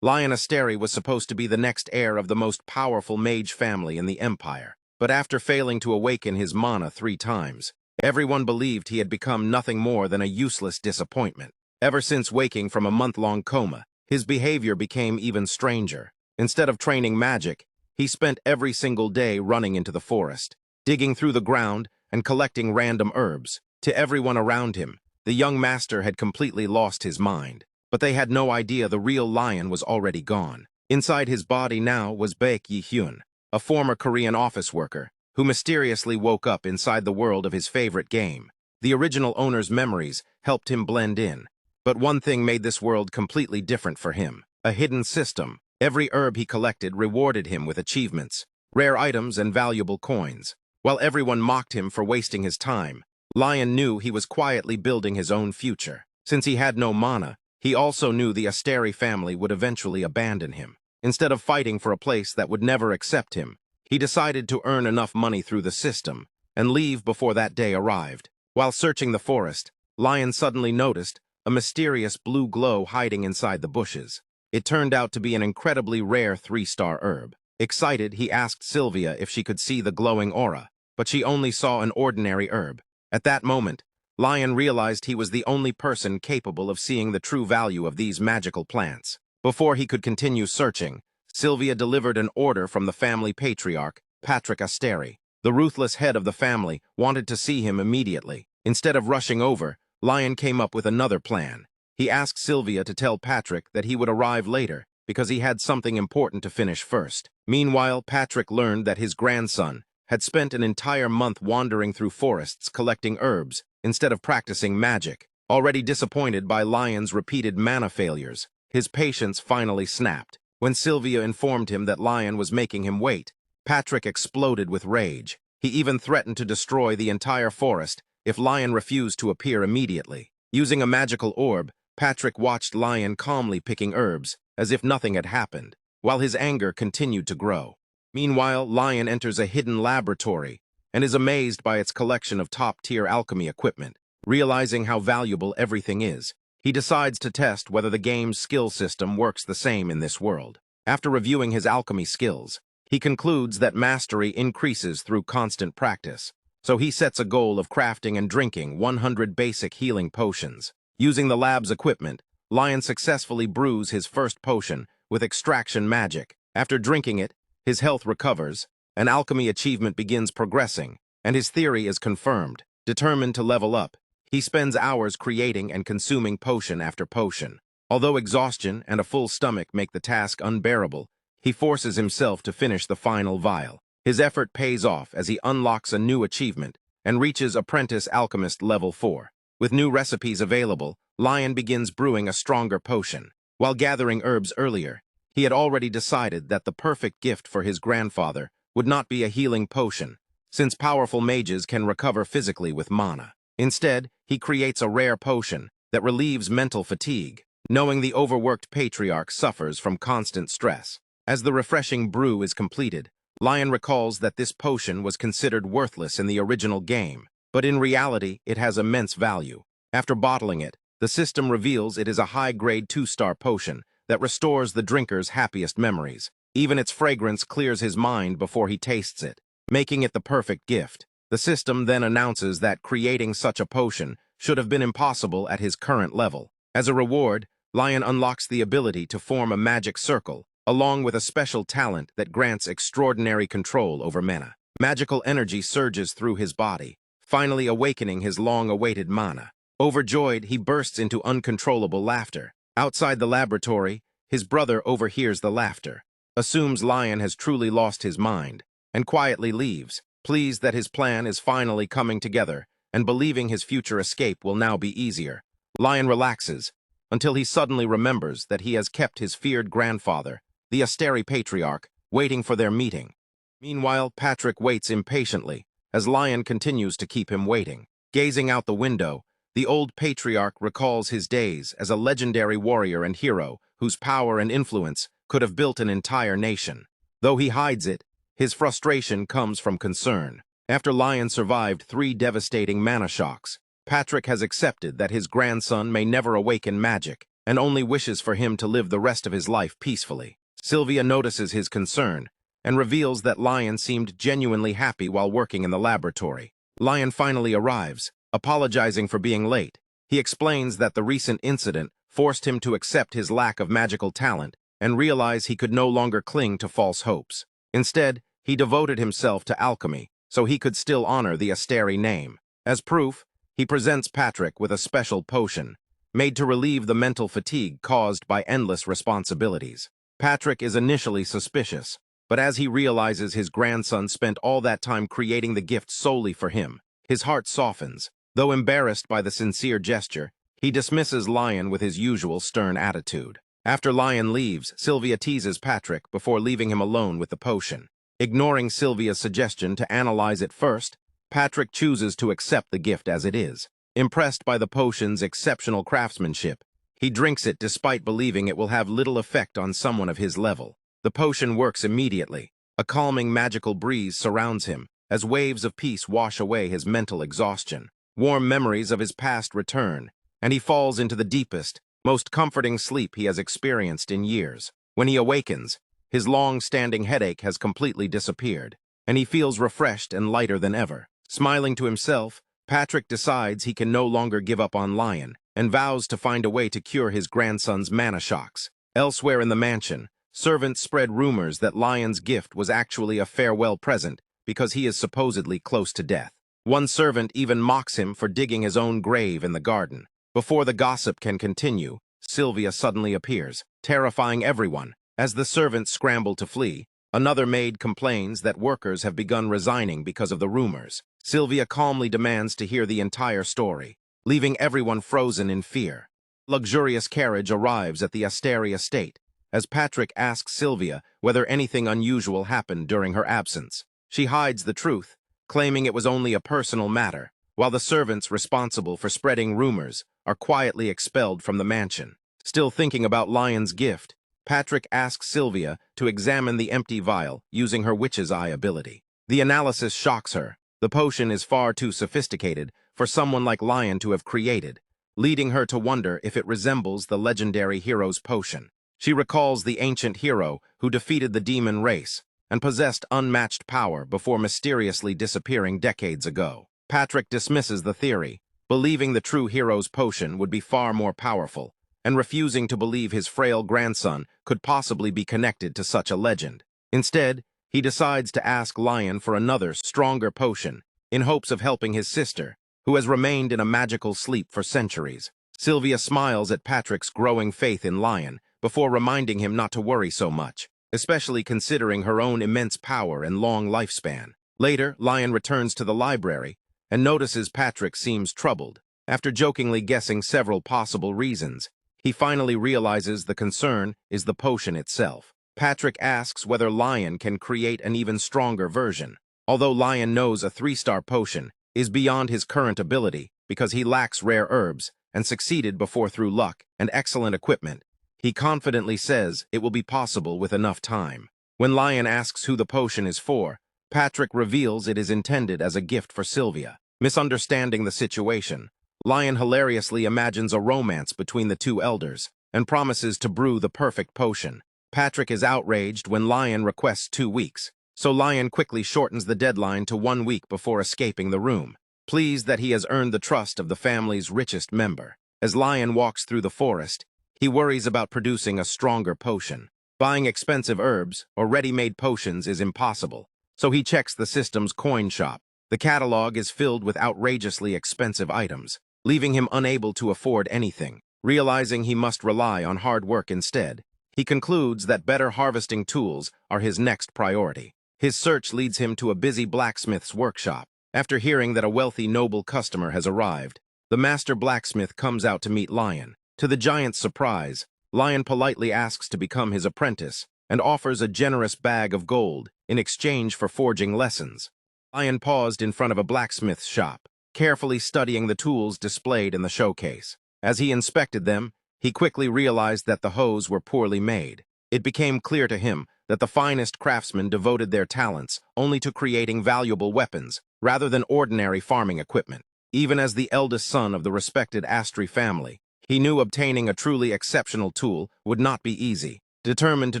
Lion Astery was supposed to be the next heir of the most powerful mage family in the Empire, but after failing to awaken his mana 3 times, everyone believed he had become nothing more than a useless disappointment. Ever since waking from a month-long coma, his behavior became even stranger. Instead of training magic, he spent every single day running into the forest, digging through the ground and collecting random herbs. To everyone around him, the young master had completely lost his mind, but they had no idea the real lion was already gone. Inside his body now was Baek Yi-hyun, a former Korean office worker, who mysteriously woke up inside the world of his favorite game. The original owner's memories helped him blend in, but one thing made this world completely different for him: a hidden system. Every herb he collected rewarded him with achievements, rare items, and valuable coins. While everyone mocked him for wasting his time, Lion knew he was quietly building his own future. Since he had no mana, he also knew the Astery family would eventually abandon him. Instead of fighting for a place that would never accept him, he decided to earn enough money through the system and leave before that day arrived. While searching the forest, Lion suddenly noticed a mysterious blue glow hiding inside the bushes. It turned out to be an incredibly rare 3-star herb. Excited, he asked Sylvia if she could see the glowing aura, but she only saw an ordinary herb. At that moment, Lion realized he was the only person capable of seeing the true value of these magical plants. Before he could continue searching, Sylvia delivered an order from the family patriarch, Patrick Astery. The ruthless head of the family wanted to see him immediately. Instead of rushing over, Lion came up with another plan. He asked Sylvia to tell Patrick that he would arrive later because he had something important to finish first. Meanwhile, Patrick learned that his grandson had spent an entire month wandering through forests collecting herbs instead of practicing magic. Already disappointed by Lion's repeated mana failures, his patience finally snapped. When Sylvia informed him that Lion was making him wait, Patrick exploded with rage. He even threatened to destroy the entire forest if Lion refused to appear immediately. Using a magical orb, Patrick watched Lion calmly picking herbs as if nothing had happened, while his anger continued to grow. Meanwhile, Lion enters a hidden laboratory and is amazed by its collection of top-tier alchemy equipment. Realizing how valuable everything is, he decides to test whether the game's skill system works the same in this world. After reviewing his alchemy skills, he concludes that mastery increases through constant practice, so he sets a goal of crafting and drinking 100 basic healing potions. Using the lab's equipment, Lion successfully brews his first potion with extraction magic. After drinking it, his health recovers, an alchemy achievement begins progressing, and his theory is confirmed. Determined to level up, he spends hours creating and consuming potion after potion. Although exhaustion and a full stomach make the task unbearable, he forces himself to finish the final vial. His effort pays off as he unlocks a new achievement and reaches Apprentice Alchemist Level 4. With new recipes available, Lion begins brewing a stronger potion. While gathering herbs earlier, he had already decided that the perfect gift for his grandfather would not be a healing potion, since powerful mages can recover physically with mana. Instead, he creates a rare potion that relieves mental fatigue, knowing the overworked patriarch suffers from constant stress. As the refreshing brew is completed, Lion recalls that this potion was considered worthless in the original game, but in reality it has immense value. After bottling it, the system reveals it is a high-grade 2-star potion that restores the drinker's happiest memories. Even its fragrance clears his mind before he tastes it, making it the perfect gift. The system then announces that creating such a potion should have been impossible at his current level. As a reward, Lion unlocks the ability to form a magic circle, along with a special talent that grants extraordinary control over mana. Magical energy surges through his body, finally awakening his long-awaited mana. Overjoyed, he bursts into uncontrollable laughter. Outside the laboratory, his brother overhears the laughter, assumes Lion has truly lost his mind, and quietly leaves, pleased that his plan is finally coming together and believing his future escape will now be easier. Lion relaxes until he suddenly remembers that he has kept his feared grandfather, the Astery patriarch, waiting for their meeting. Meanwhile, Patrick waits impatiently as Lion continues to keep him waiting. Gazing out the window, the old patriarch recalls his days as a legendary warrior and hero whose power and influence could have built an entire nation. Though he hides it, his frustration comes from concern. After Lion survived 3 devastating mana shocks, Patrick has accepted that his grandson may never awaken magic and only wishes for him to live the rest of his life peacefully. Sylvia notices his concern and reveals that Lion seemed genuinely happy while working in the laboratory. Lion finally arrives, apologizing for being late. He explains that the recent incident forced him to accept his lack of magical talent and realize he could no longer cling to false hopes. Instead, he devoted himself to alchemy so he could still honor the Astery name. As proof, he presents Patrick with a special potion, made to relieve the mental fatigue caused by endless responsibilities. Patrick is initially suspicious, but as he realizes his grandson spent all that time creating the gift solely for him, his heart softens. Though embarrassed by the sincere gesture, he dismisses Lion with his usual stern attitude. After Lion leaves, Sylvia teases Patrick before leaving him alone with the potion. Ignoring Sylvia's suggestion to analyze it first, Patrick chooses to accept the gift as it is. Impressed by the potion's exceptional craftsmanship, he drinks it despite believing it will have little effect on someone of his level. The potion works immediately. A calming magical breeze surrounds him as waves of peace wash away his mental exhaustion. Warm memories of his past return, and he falls into the deepest, most comforting sleep he has experienced in years. When he awakens, his long-standing headache has completely disappeared, and he feels refreshed and lighter than ever. Smiling to himself, Patrick decides he can no longer give up on Lion and vows to find a way to cure his grandson's mana shocks. Elsewhere in the mansion, servants spread rumors that Lion's gift was actually a farewell present because he is supposedly close to death. One servant even mocks him for digging his own grave in the garden. Before the gossip can continue, Sylvia suddenly appears, terrifying everyone. As the servants scramble to flee, another maid complains that workers have begun resigning because of the rumors. Sylvia calmly demands to hear the entire story, leaving everyone frozen in fear. Luxurious carriage arrives at the Astery estate, as Patrick asks Sylvia whether anything unusual happened during her absence. She hides the truth, claiming it was only a personal matter, while the servants responsible for spreading rumors are quietly expelled from the mansion. Still thinking about Lion's gift, Patrick asks Sylvia to examine the empty vial using her witch's eye ability. The analysis shocks her. The potion is far too sophisticated for someone like Lion to have created, leading her to wonder if it resembles the legendary hero's potion. She recalls the ancient hero who defeated the demon race and possessed unmatched power before mysteriously disappearing decades ago. Patrick dismisses the theory, believing the true hero's potion would be far more powerful, and refusing to believe his frail grandson could possibly be connected to such a legend. Instead, he decides to ask Lion for another, stronger potion, in hopes of helping his sister, who has remained in a magical sleep for centuries. Sylvia smiles at Patrick's growing faith in Lion before reminding him not to worry so much, especially considering her own immense power and long lifespan. Later, Lion returns to the library and notices Patrick seems troubled. After jokingly guessing several possible reasons, he finally realizes the concern is the potion itself. Patrick asks whether Lion can create an even stronger version. Although Lion knows a 3-star potion is beyond his current ability because he lacks rare herbs and succeeded before through luck and excellent equipment, he confidently says it will be possible with enough time. When Lion asks who the potion is for, Patrick reveals it is intended as a gift for Sylvia. Misunderstanding the situation, Lion hilariously imagines a romance between the two elders and promises to brew the perfect potion. Patrick is outraged when Lion requests 2 weeks, so Lion quickly shortens the deadline to 1 week before escaping the room, pleased that he has earned the trust of the family's richest member. As Lion walks through the forest, he worries about producing a stronger potion. Buying expensive herbs or ready-made potions is impossible, so he checks the system's coin shop. The catalog is filled with outrageously expensive items, leaving him unable to afford anything. Realizing he must rely on hard work instead, he concludes that better harvesting tools are his next priority. His search leads him to a busy blacksmith's workshop. After hearing that a wealthy noble customer has arrived, the master blacksmith comes out to meet Lion. To the giant's surprise, Lion politely asks to become his apprentice and offers a generous bag of gold in exchange for forging lessons. Lion paused in front of a blacksmith's shop, carefully studying the tools displayed in the showcase. As he inspected them, he quickly realized that the hoes were poorly made. It became clear to him that the finest craftsmen devoted their talents only to creating valuable weapons, rather than ordinary farming equipment. Even as the eldest son of the respected Astery family, He knew obtaining a truly exceptional tool would not be easy. Determined to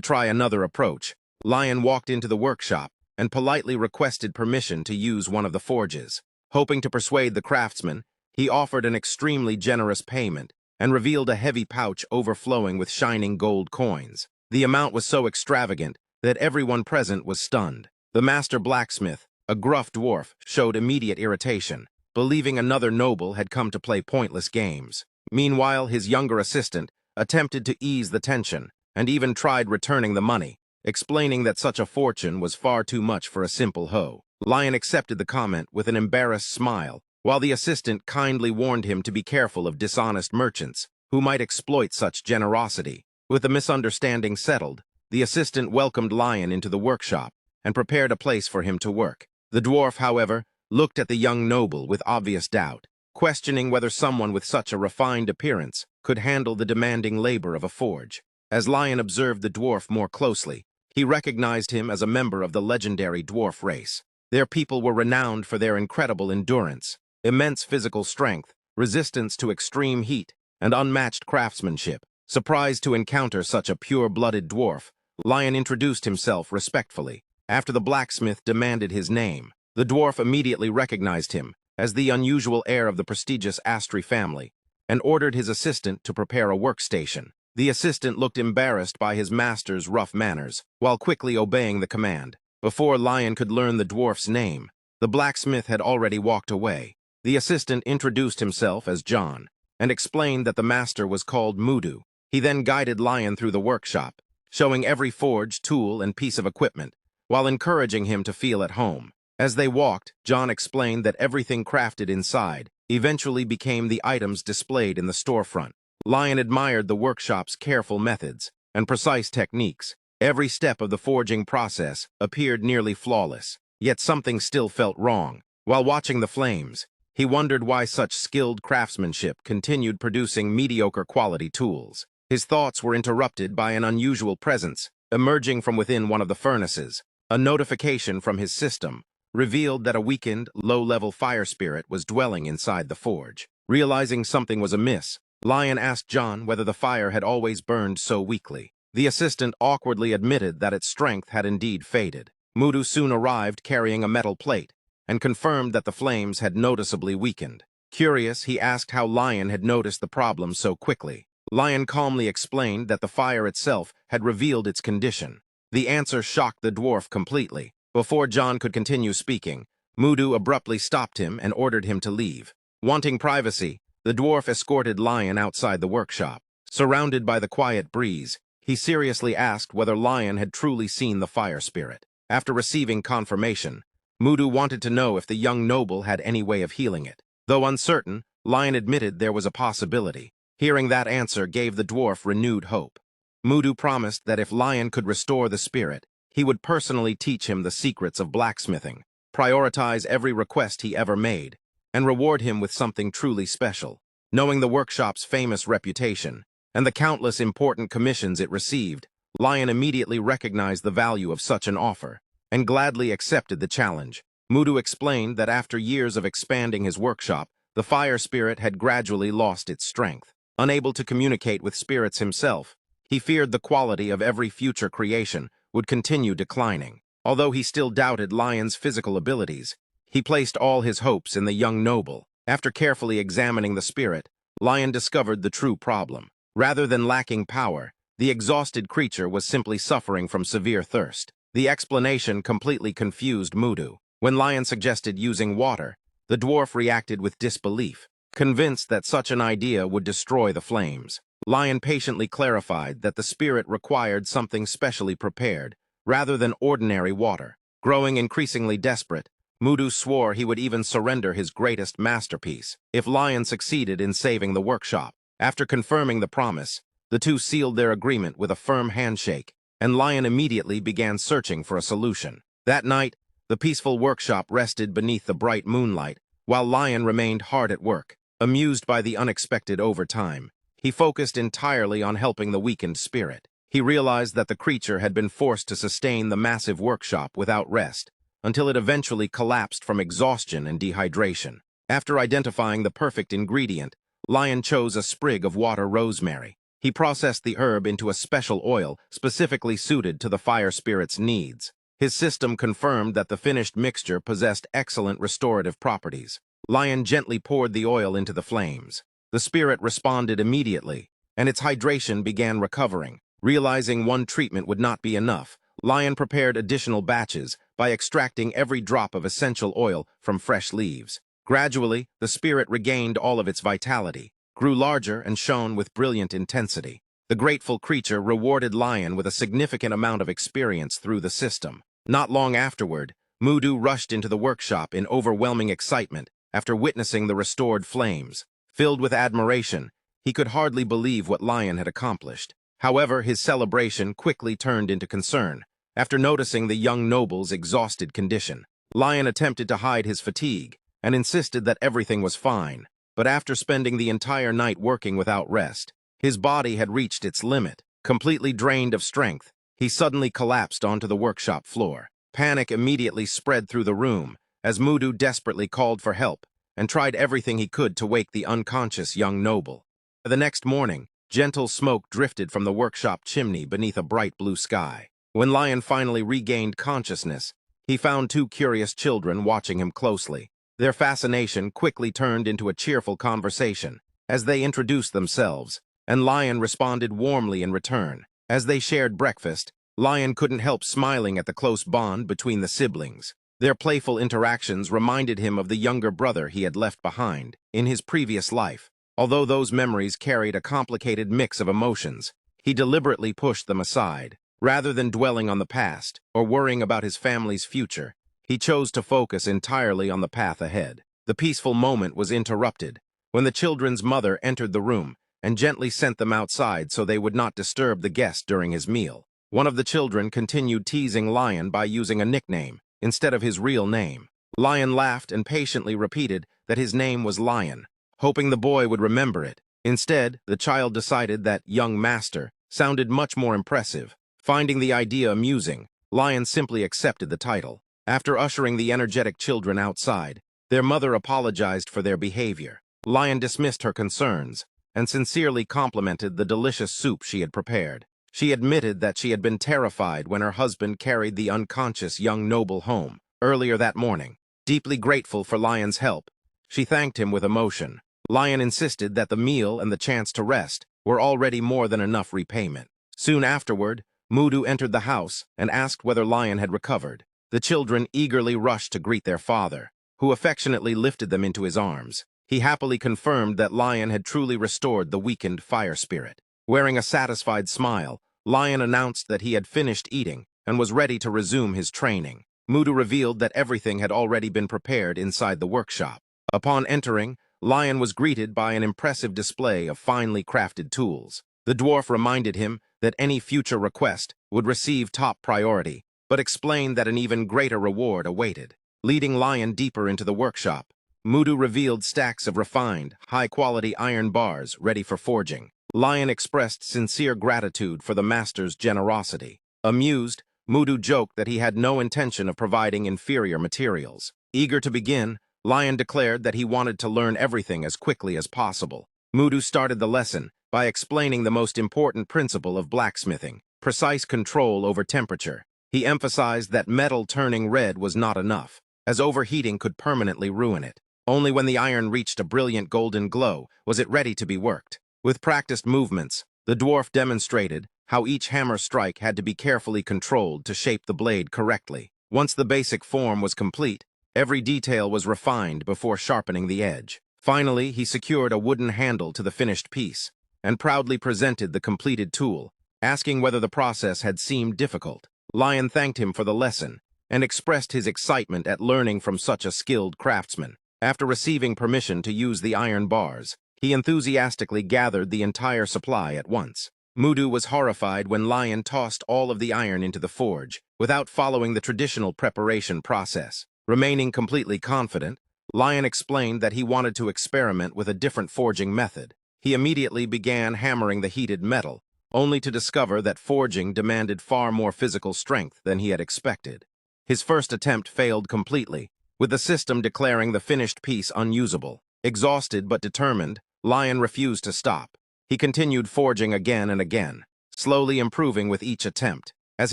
try another approach, Lion walked into the workshop and politely requested permission to use one of the forges. Hoping to persuade the craftsman, he offered an extremely generous payment and revealed a heavy pouch overflowing with shining gold coins. The amount was so extravagant that everyone present was stunned. The master blacksmith, a gruff dwarf, showed immediate irritation, believing another noble had come to play pointless games. Meanwhile, his younger assistant attempted to ease the tension and even tried returning the money, explaining that such a fortune was far too much for a simple hoe. Lion accepted the comment with an embarrassed smile, while the assistant kindly warned him to be careful of dishonest merchants who might exploit such generosity. With the misunderstanding settled, the assistant welcomed Lion into the workshop and prepared a place for him to work. The dwarf, however, looked at the young noble with obvious doubt, questioning whether someone with such a refined appearance could handle the demanding labor of a forge. As Lion observed the dwarf more closely, he recognized him as a member of the legendary dwarf race. Their people were renowned for their incredible endurance, immense physical strength, resistance to extreme heat, and unmatched craftsmanship. Surprised to encounter such a pure-blooded dwarf, Lion introduced himself respectfully. After the blacksmith demanded his name, the dwarf immediately recognized him as the unusual heir of the prestigious Astery family and ordered his assistant to prepare a workstation. The assistant looked embarrassed by his master's rough manners, while quickly obeying the command. Before Lion could learn the dwarf's name, the blacksmith had already walked away. The assistant introduced himself as John and explained that the master was called Mudu. He then guided Lion through the workshop, showing every forge, tool, and piece of equipment, while encouraging him to feel at home. As they walked, John explained that everything crafted inside eventually became the items displayed in the storefront. Lion admired the workshop's careful methods and precise techniques. Every step of the forging process appeared nearly flawless, yet something still felt wrong. While watching the flames, he wondered why such skilled craftsmanship continued producing mediocre quality tools. His thoughts were interrupted by an unusual presence emerging from within one of the furnaces. A notification from his system revealed that a weakened, low-level fire spirit was dwelling inside the forge. Realizing something was amiss, Lion asked John whether the fire had always burned so weakly. The assistant awkwardly admitted that its strength had indeed faded. Mudu soon arrived carrying a metal plate and confirmed that the flames had noticeably weakened. Curious, he asked how Lion had noticed the problem so quickly. Lion calmly explained that the fire itself had revealed its condition. The answer shocked the dwarf completely. Before John could continue speaking, Mudu abruptly stopped him and ordered him to leave. Wanting privacy, the dwarf escorted Lion outside the workshop. Surrounded by the quiet breeze, he seriously asked whether Lion had truly seen the fire spirit. After receiving confirmation, Mudu wanted to know if the young noble had any way of healing it. Though uncertain, Lion admitted there was a possibility. Hearing that answer gave the dwarf renewed hope. Mudu promised that if Lion could restore the spirit, he would personally teach him the secrets of blacksmithing, prioritize every request he ever made, and reward him with something truly special. Knowing the workshop's famous reputation and the countless important commissions it received, Lion immediately recognized the value of such an offer and gladly accepted the challenge. Mudu explained that after years of expanding his workshop, the fire spirit had gradually lost its strength. Unable to communicate with spirits himself, he feared the quality of every future creation would continue declining. Although he still doubted Lion's physical abilities, he placed all his hopes in the young noble. After carefully examining the spirit, Lion discovered the true problem. Rather than lacking power, the exhausted creature was simply suffering from severe thirst. The explanation completely confused Mudu. When Lion suggested using water, the dwarf reacted with disbelief, convinced that such an idea would destroy the flames. Lion patiently clarified that the spirit required something specially prepared, rather than ordinary water. Growing increasingly desperate, Mudu swore he would even surrender his greatest masterpiece if Lion succeeded in saving the workshop. After confirming the promise, the two sealed their agreement with a firm handshake, and Lion immediately began searching for a solution. That night, the peaceful workshop rested beneath the bright moonlight, while Lion remained hard at work. Amused by the unexpected overtime, he focused entirely on helping the weakened spirit. He realized that the creature had been forced to sustain the massive workshop without rest, until it eventually collapsed from exhaustion and dehydration. After identifying the perfect ingredient, Lion chose a sprig of water rosemary. He processed the herb into a special oil specifically suited to the fire spirit's needs. His system confirmed that the finished mixture possessed excellent restorative properties. Lion gently poured the oil into the flames. The spirit responded immediately, and its hydration began recovering. Realizing one treatment would not be enough, Lion prepared additional batches by extracting every drop of essential oil from fresh leaves. Gradually, the spirit regained all of its vitality, grew larger, and shone with brilliant intensity. The grateful creature rewarded Lion with a significant amount of experience through the system. Not long afterward, Mudu rushed into the workshop in overwhelming excitement after witnessing the restored flames. Filled with admiration, he could hardly believe what Lion had accomplished. However, his celebration quickly turned into concern. After noticing the young noble's exhausted condition, Lion attempted to hide his fatigue and insisted that everything was fine. But after spending the entire night working without rest, his body had reached its limit. Completely drained of strength, he suddenly collapsed onto the workshop floor. Panic immediately spread through the room as Mudu desperately called for help and tried everything he could to wake the unconscious young noble. The next morning, gentle smoke drifted from the workshop chimney beneath a bright blue sky. When Lion finally regained consciousness, he found two curious children watching him closely. Their fascination quickly turned into a cheerful conversation as they introduced themselves, and Lion responded warmly in return. As they shared breakfast, Lion couldn't help smiling at the close bond between the siblings. Their playful interactions reminded him of the younger brother he had left behind in his previous life. Although those memories carried a complicated mix of emotions, he deliberately pushed them aside. Rather than dwelling on the past or worrying about his family's future, he chose to focus entirely on the path ahead. The peaceful moment was interrupted when the children's mother entered the room and gently sent them outside so they would not disturb the guest during his meal. One of the children continued teasing Lion by using a nickname instead of his real name. Lion laughed and patiently repeated that his name was Lion, hoping the boy would remember it. Instead, the child decided that young master sounded much more impressive. Finding the idea amusing, Lion simply accepted the title. After ushering the energetic children outside, their mother apologized for their behavior. Lion dismissed her concerns and sincerely complimented the delicious soup she had prepared. She admitted that she had been terrified when her husband carried the unconscious young noble home earlier that morning. Deeply grateful for Lion's help, she thanked him with emotion. Lion insisted that the meal and the chance to rest were already more than enough repayment. Soon afterward, Mudu entered the house and asked whether Lion had recovered. The children eagerly rushed to greet their father, who affectionately lifted them into his arms. He happily confirmed that Lion had truly restored the weakened fire spirit. Wearing a satisfied smile, Lion announced that he had finished eating and was ready to resume his training. Mudu revealed that everything had already been prepared inside the workshop. Upon entering, Lion was greeted by an impressive display of finely crafted tools. The dwarf reminded him that any future request would receive top priority, but explained that an even greater reward awaited. Leading Lion deeper into the workshop, Mudu revealed stacks of refined, high-quality iron bars ready for forging. Lion expressed sincere gratitude for the master's generosity. Amused, Mudu joked that he had no intention of providing inferior materials. Eager to begin, Lion declared that he wanted to learn everything as quickly as possible. Mudu started the lesson by explaining the most important principle of blacksmithing: precise control over temperature. He emphasized that metal turning red was not enough, as overheating could permanently ruin it. Only when the iron reached a brilliant golden glow was it ready to be worked. With practiced movements, the dwarf demonstrated how each hammer strike had to be carefully controlled to shape the blade correctly. Once the basic form was complete, every detail was refined before sharpening the edge. Finally, he secured a wooden handle to the finished piece and proudly presented the completed tool, asking whether the process had seemed difficult. Lion thanked him for the lesson and expressed his excitement at learning from such a skilled craftsman. After receiving permission to use the iron bars, he enthusiastically gathered the entire supply at once. Mudu was horrified when Lion tossed all of the iron into the forge without following the traditional preparation process. Remaining completely confident, Lion explained that he wanted to experiment with a different forging method. He immediately began hammering the heated metal, only to discover that forging demanded far more physical strength than he had expected. His first attempt failed completely, with the system declaring the finished piece unusable. Exhausted but determined, Lion refused to stop. He continued forging again and again, slowly improving with each attempt. As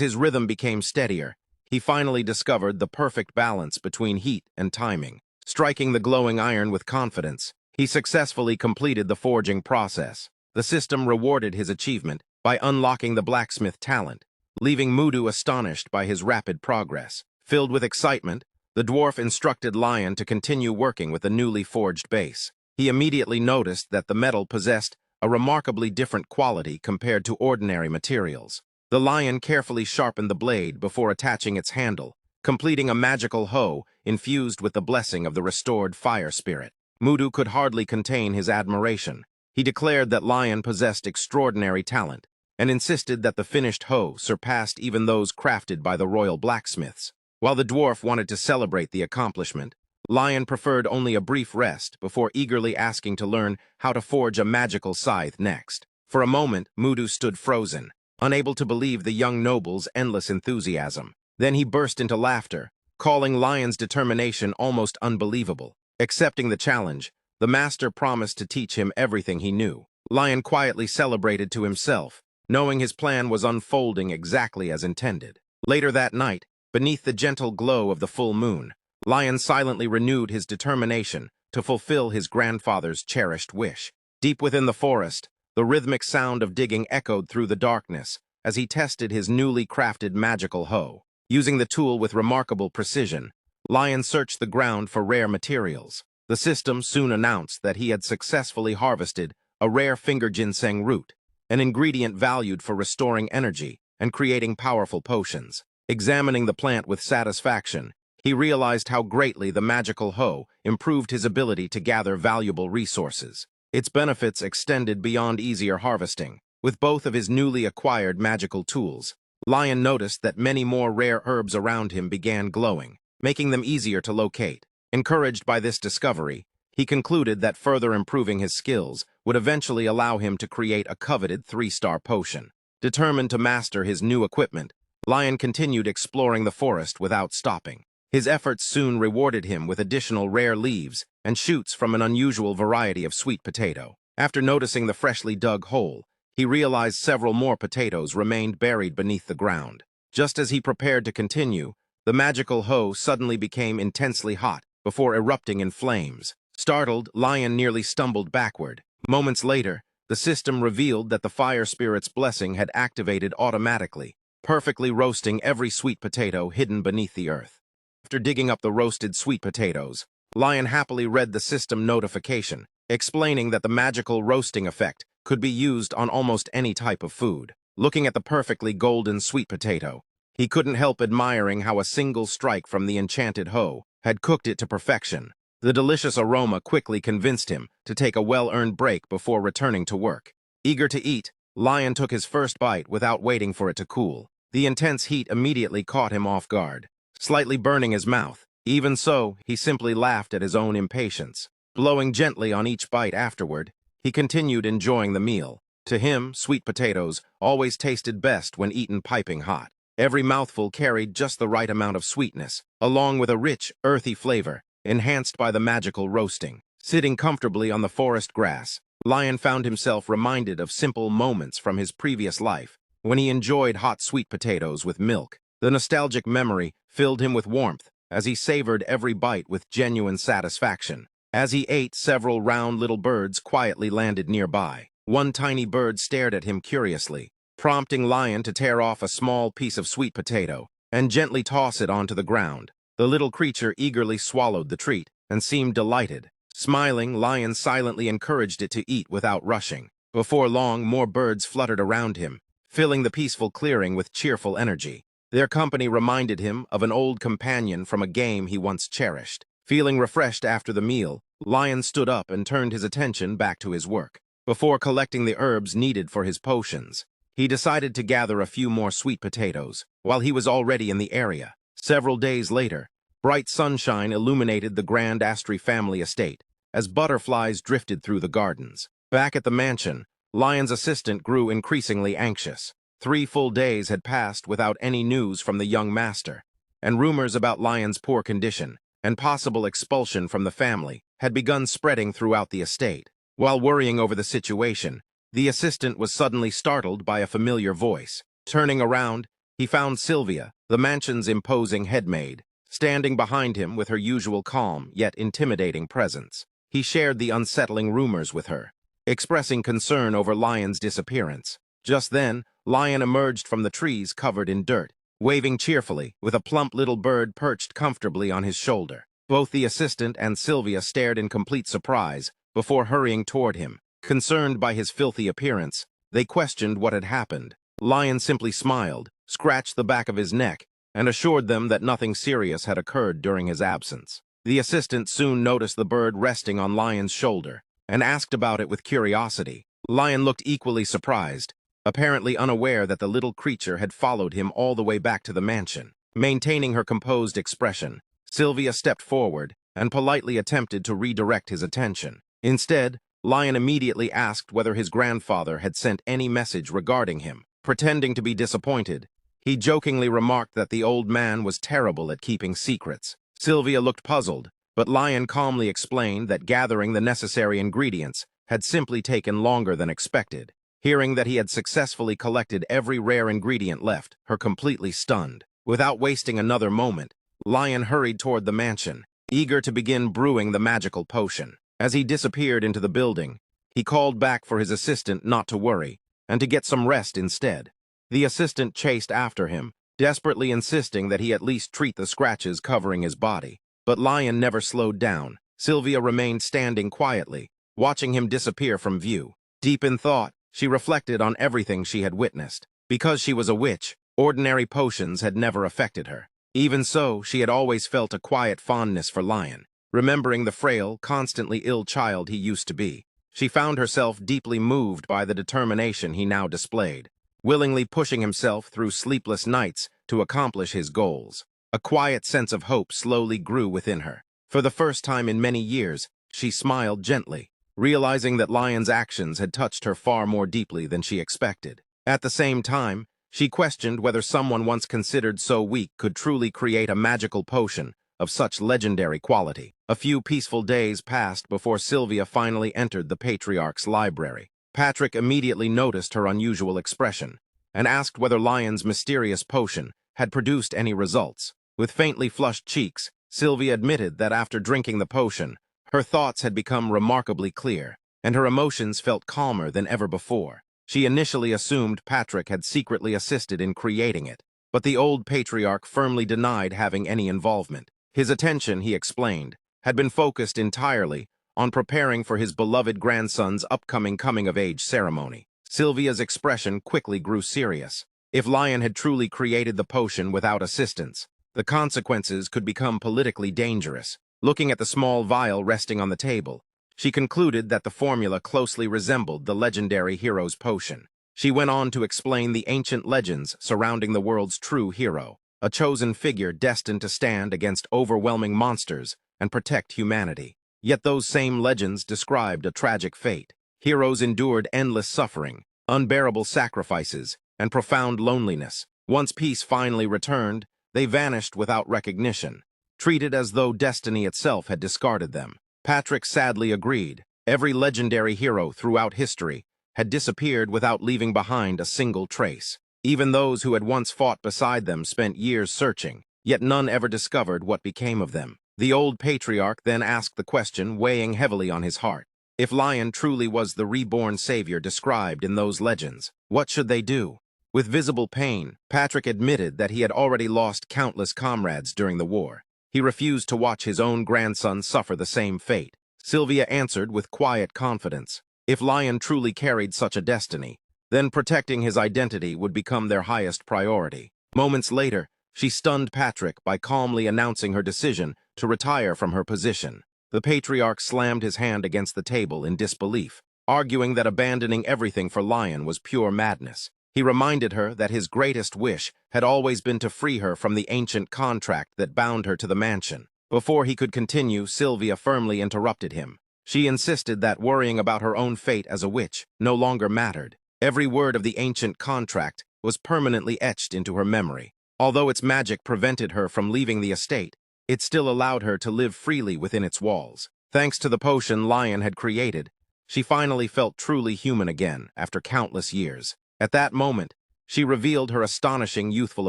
his rhythm became steadier, he finally discovered the perfect balance between heat and timing. Striking the glowing iron with confidence, he successfully completed the forging process. The system rewarded his achievement by unlocking the blacksmith talent, leaving Mudu astonished by his rapid progress. Filled with excitement, the dwarf instructed Lion to continue working with the newly forged base. He immediately noticed that the metal possessed a remarkably different quality compared to ordinary materials. The lion carefully sharpened the blade before attaching its handle, completing a magical hoe infused with the blessing of the restored fire spirit. Mudu could hardly contain his admiration. He declared that Lion possessed extraordinary talent, and insisted that the finished hoe surpassed even those crafted by the royal blacksmiths. While the dwarf wanted to celebrate the accomplishment, Lion preferred only a brief rest before eagerly asking to learn how to forge a magical scythe next. For a moment, Mudu stood frozen, unable to believe the young noble's endless enthusiasm. Then he burst into laughter, calling Lion's determination almost unbelievable. Accepting the challenge, the master promised to teach him everything he knew. Lion quietly celebrated to himself, knowing his plan was unfolding exactly as intended. Later that night, beneath the gentle glow of the full moon, Lion silently renewed his determination to fulfill his grandfather's cherished wish. Deep within the forest, the rhythmic sound of digging echoed through the darkness as he tested his newly crafted magical hoe. Using the tool with remarkable precision, Lion searched the ground for rare materials. The system soon announced that he had successfully harvested a rare finger ginseng root, an ingredient valued for restoring energy and creating powerful potions. Examining the plant with satisfaction, he realized how greatly the magical hoe improved his ability to gather valuable resources. Its benefits extended beyond easier harvesting. With both of his newly acquired magical tools, Lion noticed that many more rare herbs around him began glowing, making them easier to locate. Encouraged by this discovery, he concluded that further improving his skills would eventually allow him to create a coveted 3-star potion. Determined to master his new equipment, Lion continued exploring the forest without stopping. His efforts soon rewarded him with additional rare leaves and shoots from an unusual variety of sweet potato. After noticing the freshly dug hole, he realized several more potatoes remained buried beneath the ground. Just as he prepared to continue, the magical hoe suddenly became intensely hot before erupting in flames. Startled, Lion nearly stumbled backward. Moments later, the system revealed that the fire spirit's blessing had activated automatically, perfectly roasting every sweet potato hidden beneath the earth. After digging up the roasted sweet potatoes, Lion happily read the system notification, explaining that the magical roasting effect could be used on almost any type of food. Looking at the perfectly golden sweet potato, he couldn't help admiring how a single strike from the enchanted hoe had cooked it to perfection. The delicious aroma quickly convinced him to take a well-earned break before returning to work. Eager to eat, Lion took his first bite without waiting for it to cool. The intense heat immediately caught him off guard, slightly burning his mouth. Even so, he simply laughed at his own impatience. Blowing gently on each bite afterward, he continued enjoying the meal. To him, sweet potatoes always tasted best when eaten piping hot. Every mouthful carried just the right amount of sweetness, along with a rich, earthy flavor, enhanced by the magical roasting. Sitting comfortably on the forest grass, Lion found himself reminded of simple moments from his previous life, when he enjoyed hot sweet potatoes with milk. The nostalgic memory filled him with warmth as he savored every bite with genuine satisfaction. As he ate, several round little birds quietly landed nearby. One tiny bird stared at him curiously, prompting Lion to tear off a small piece of sweet potato and gently toss it onto the ground. The little creature eagerly swallowed the treat and seemed delighted. Smiling, Lion silently encouraged it to eat without rushing. Before long, more birds fluttered around him, filling the peaceful clearing with cheerful energy. Their company reminded him of an old companion from a game he once cherished. Feeling refreshed after the meal, Lion stood up and turned his attention back to his work. Before collecting the herbs needed for his potions, he decided to gather a few more sweet potatoes while he was already in the area. Several days later, bright sunshine illuminated the Grand Astery family estate as butterflies drifted through the gardens. Back at the mansion, Lion's assistant grew increasingly anxious. 3 full days had passed without any news from the young master, and rumors about Lion's poor condition and possible expulsion from the family had begun spreading throughout the estate. While worrying over the situation, the assistant was suddenly startled by a familiar voice. Turning around, he found Sylvia, the mansion's imposing headmaid, standing behind him with her usual calm yet intimidating presence. He shared the unsettling rumors with her, expressing concern over Lion's disappearance. Just then, Lion emerged from the trees covered in dirt, waving cheerfully, with a plump little bird perched comfortably on his shoulder. Both the assistant and Sylvia stared in complete surprise before hurrying toward him. Concerned by his filthy appearance, they questioned what had happened. Lion simply smiled, scratched the back of his neck, and assured them that nothing serious had occurred during his absence. The assistant soon noticed the bird resting on Lion's shoulder and asked about it with curiosity. Lion looked equally surprised, apparently unaware that the little creature had followed him all the way back to the mansion. Maintaining her composed expression, Sylvia stepped forward and politely attempted to redirect his attention. Instead, Lion immediately asked whether his grandfather had sent any message regarding him. Pretending to be disappointed, he jokingly remarked that the old man was terrible at keeping secrets. Sylvia looked puzzled, but Lion calmly explained that gathering the necessary ingredients had simply taken longer than expected. Hearing that he had successfully collected every rare ingredient left her completely stunned. Without wasting another moment, Lion hurried toward the mansion, eager to begin brewing the magical potion. As he disappeared into the building, he called back for his assistant not to worry, and to get some rest instead. The assistant chased after him, desperately insisting that he at least treat the scratches covering his body. But Lion never slowed down. Sylvia remained standing quietly, watching him disappear from view. Deep in thought, she reflected on everything she had witnessed. Because she was a witch, ordinary potions had never affected her. Even so, she had always felt a quiet fondness for Lion, remembering the frail, constantly ill child he used to be. She found herself deeply moved by the determination he now displayed, willingly pushing himself through sleepless nights to accomplish his goals. A quiet sense of hope slowly grew within her. For the first time in many years, she smiled gently, realizing that Lion's actions had touched her far more deeply than she expected. At the same time, she questioned whether someone once considered so weak could truly create a magical potion of such legendary quality. A few peaceful days passed before Sylvia finally entered the Patriarch's library. Patrick immediately noticed her unusual expression and asked whether Lion's mysterious potion had produced any results. With faintly flushed cheeks, Sylvia admitted that after drinking the potion, her thoughts had become remarkably clear, and her emotions felt calmer than ever before. She initially assumed Patrick had secretly assisted in creating it, but the old patriarch firmly denied having any involvement. His attention, he explained, had been focused entirely on preparing for his beloved grandson's upcoming coming-of-age ceremony. Sylvia's expression quickly grew serious. If Lion had truly created the potion without assistance, the consequences could become politically dangerous. Looking at the small vial resting on the table, she concluded that the formula closely resembled the legendary hero's potion. She went on to explain the ancient legends surrounding the world's true hero, a chosen figure destined to stand against overwhelming monsters and protect humanity. Yet those same legends described a tragic fate. Heroes endured endless suffering, unbearable sacrifices, and profound loneliness. Once peace finally returned, they vanished without recognition, treated as though destiny itself had discarded them. Patrick sadly agreed. Every legendary hero throughout history had disappeared without leaving behind a single trace. Even those who had once fought beside them spent years searching, yet none ever discovered what became of them. The old patriarch then asked the question weighing heavily on his heart. If Lion truly was the reborn savior described in those legends, what should they do? With visible pain, Patrick admitted that he had already lost countless comrades during the war. He refused to watch his own grandson suffer the same fate. Sylvia answered with quiet confidence. If Lion truly carried such a destiny, then protecting his identity would become their highest priority. Moments later, she stunned Patrick by calmly announcing her decision to retire from her position. The patriarch slammed his hand against the table in disbelief, arguing that abandoning everything for Lion was pure madness. He reminded her that his greatest wish had always been to free her from the ancient contract that bound her to the mansion. Before he could continue, Sylvia firmly interrupted him. She insisted that worrying about her own fate as a witch no longer mattered. Every word of the ancient contract was permanently etched into her memory. Although its magic prevented her from leaving the estate, it still allowed her to live freely within its walls. Thanks to the potion Lion had created, She finally felt truly human again after countless years. At that moment, she revealed her astonishing youthful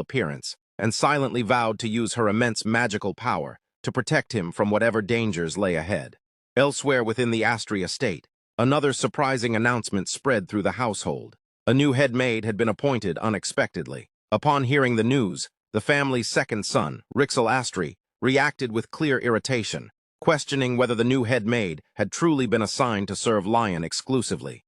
appearance and silently vowed to use her immense magical power to protect him from whatever dangers lay ahead. Elsewhere within the Astery estate, another surprising announcement spread through the household. A new head maid had been appointed unexpectedly. Upon hearing the news, the family's second son, Lion Astery, reacted with clear irritation, questioning whether the new head maid had truly been assigned to serve Lion exclusively.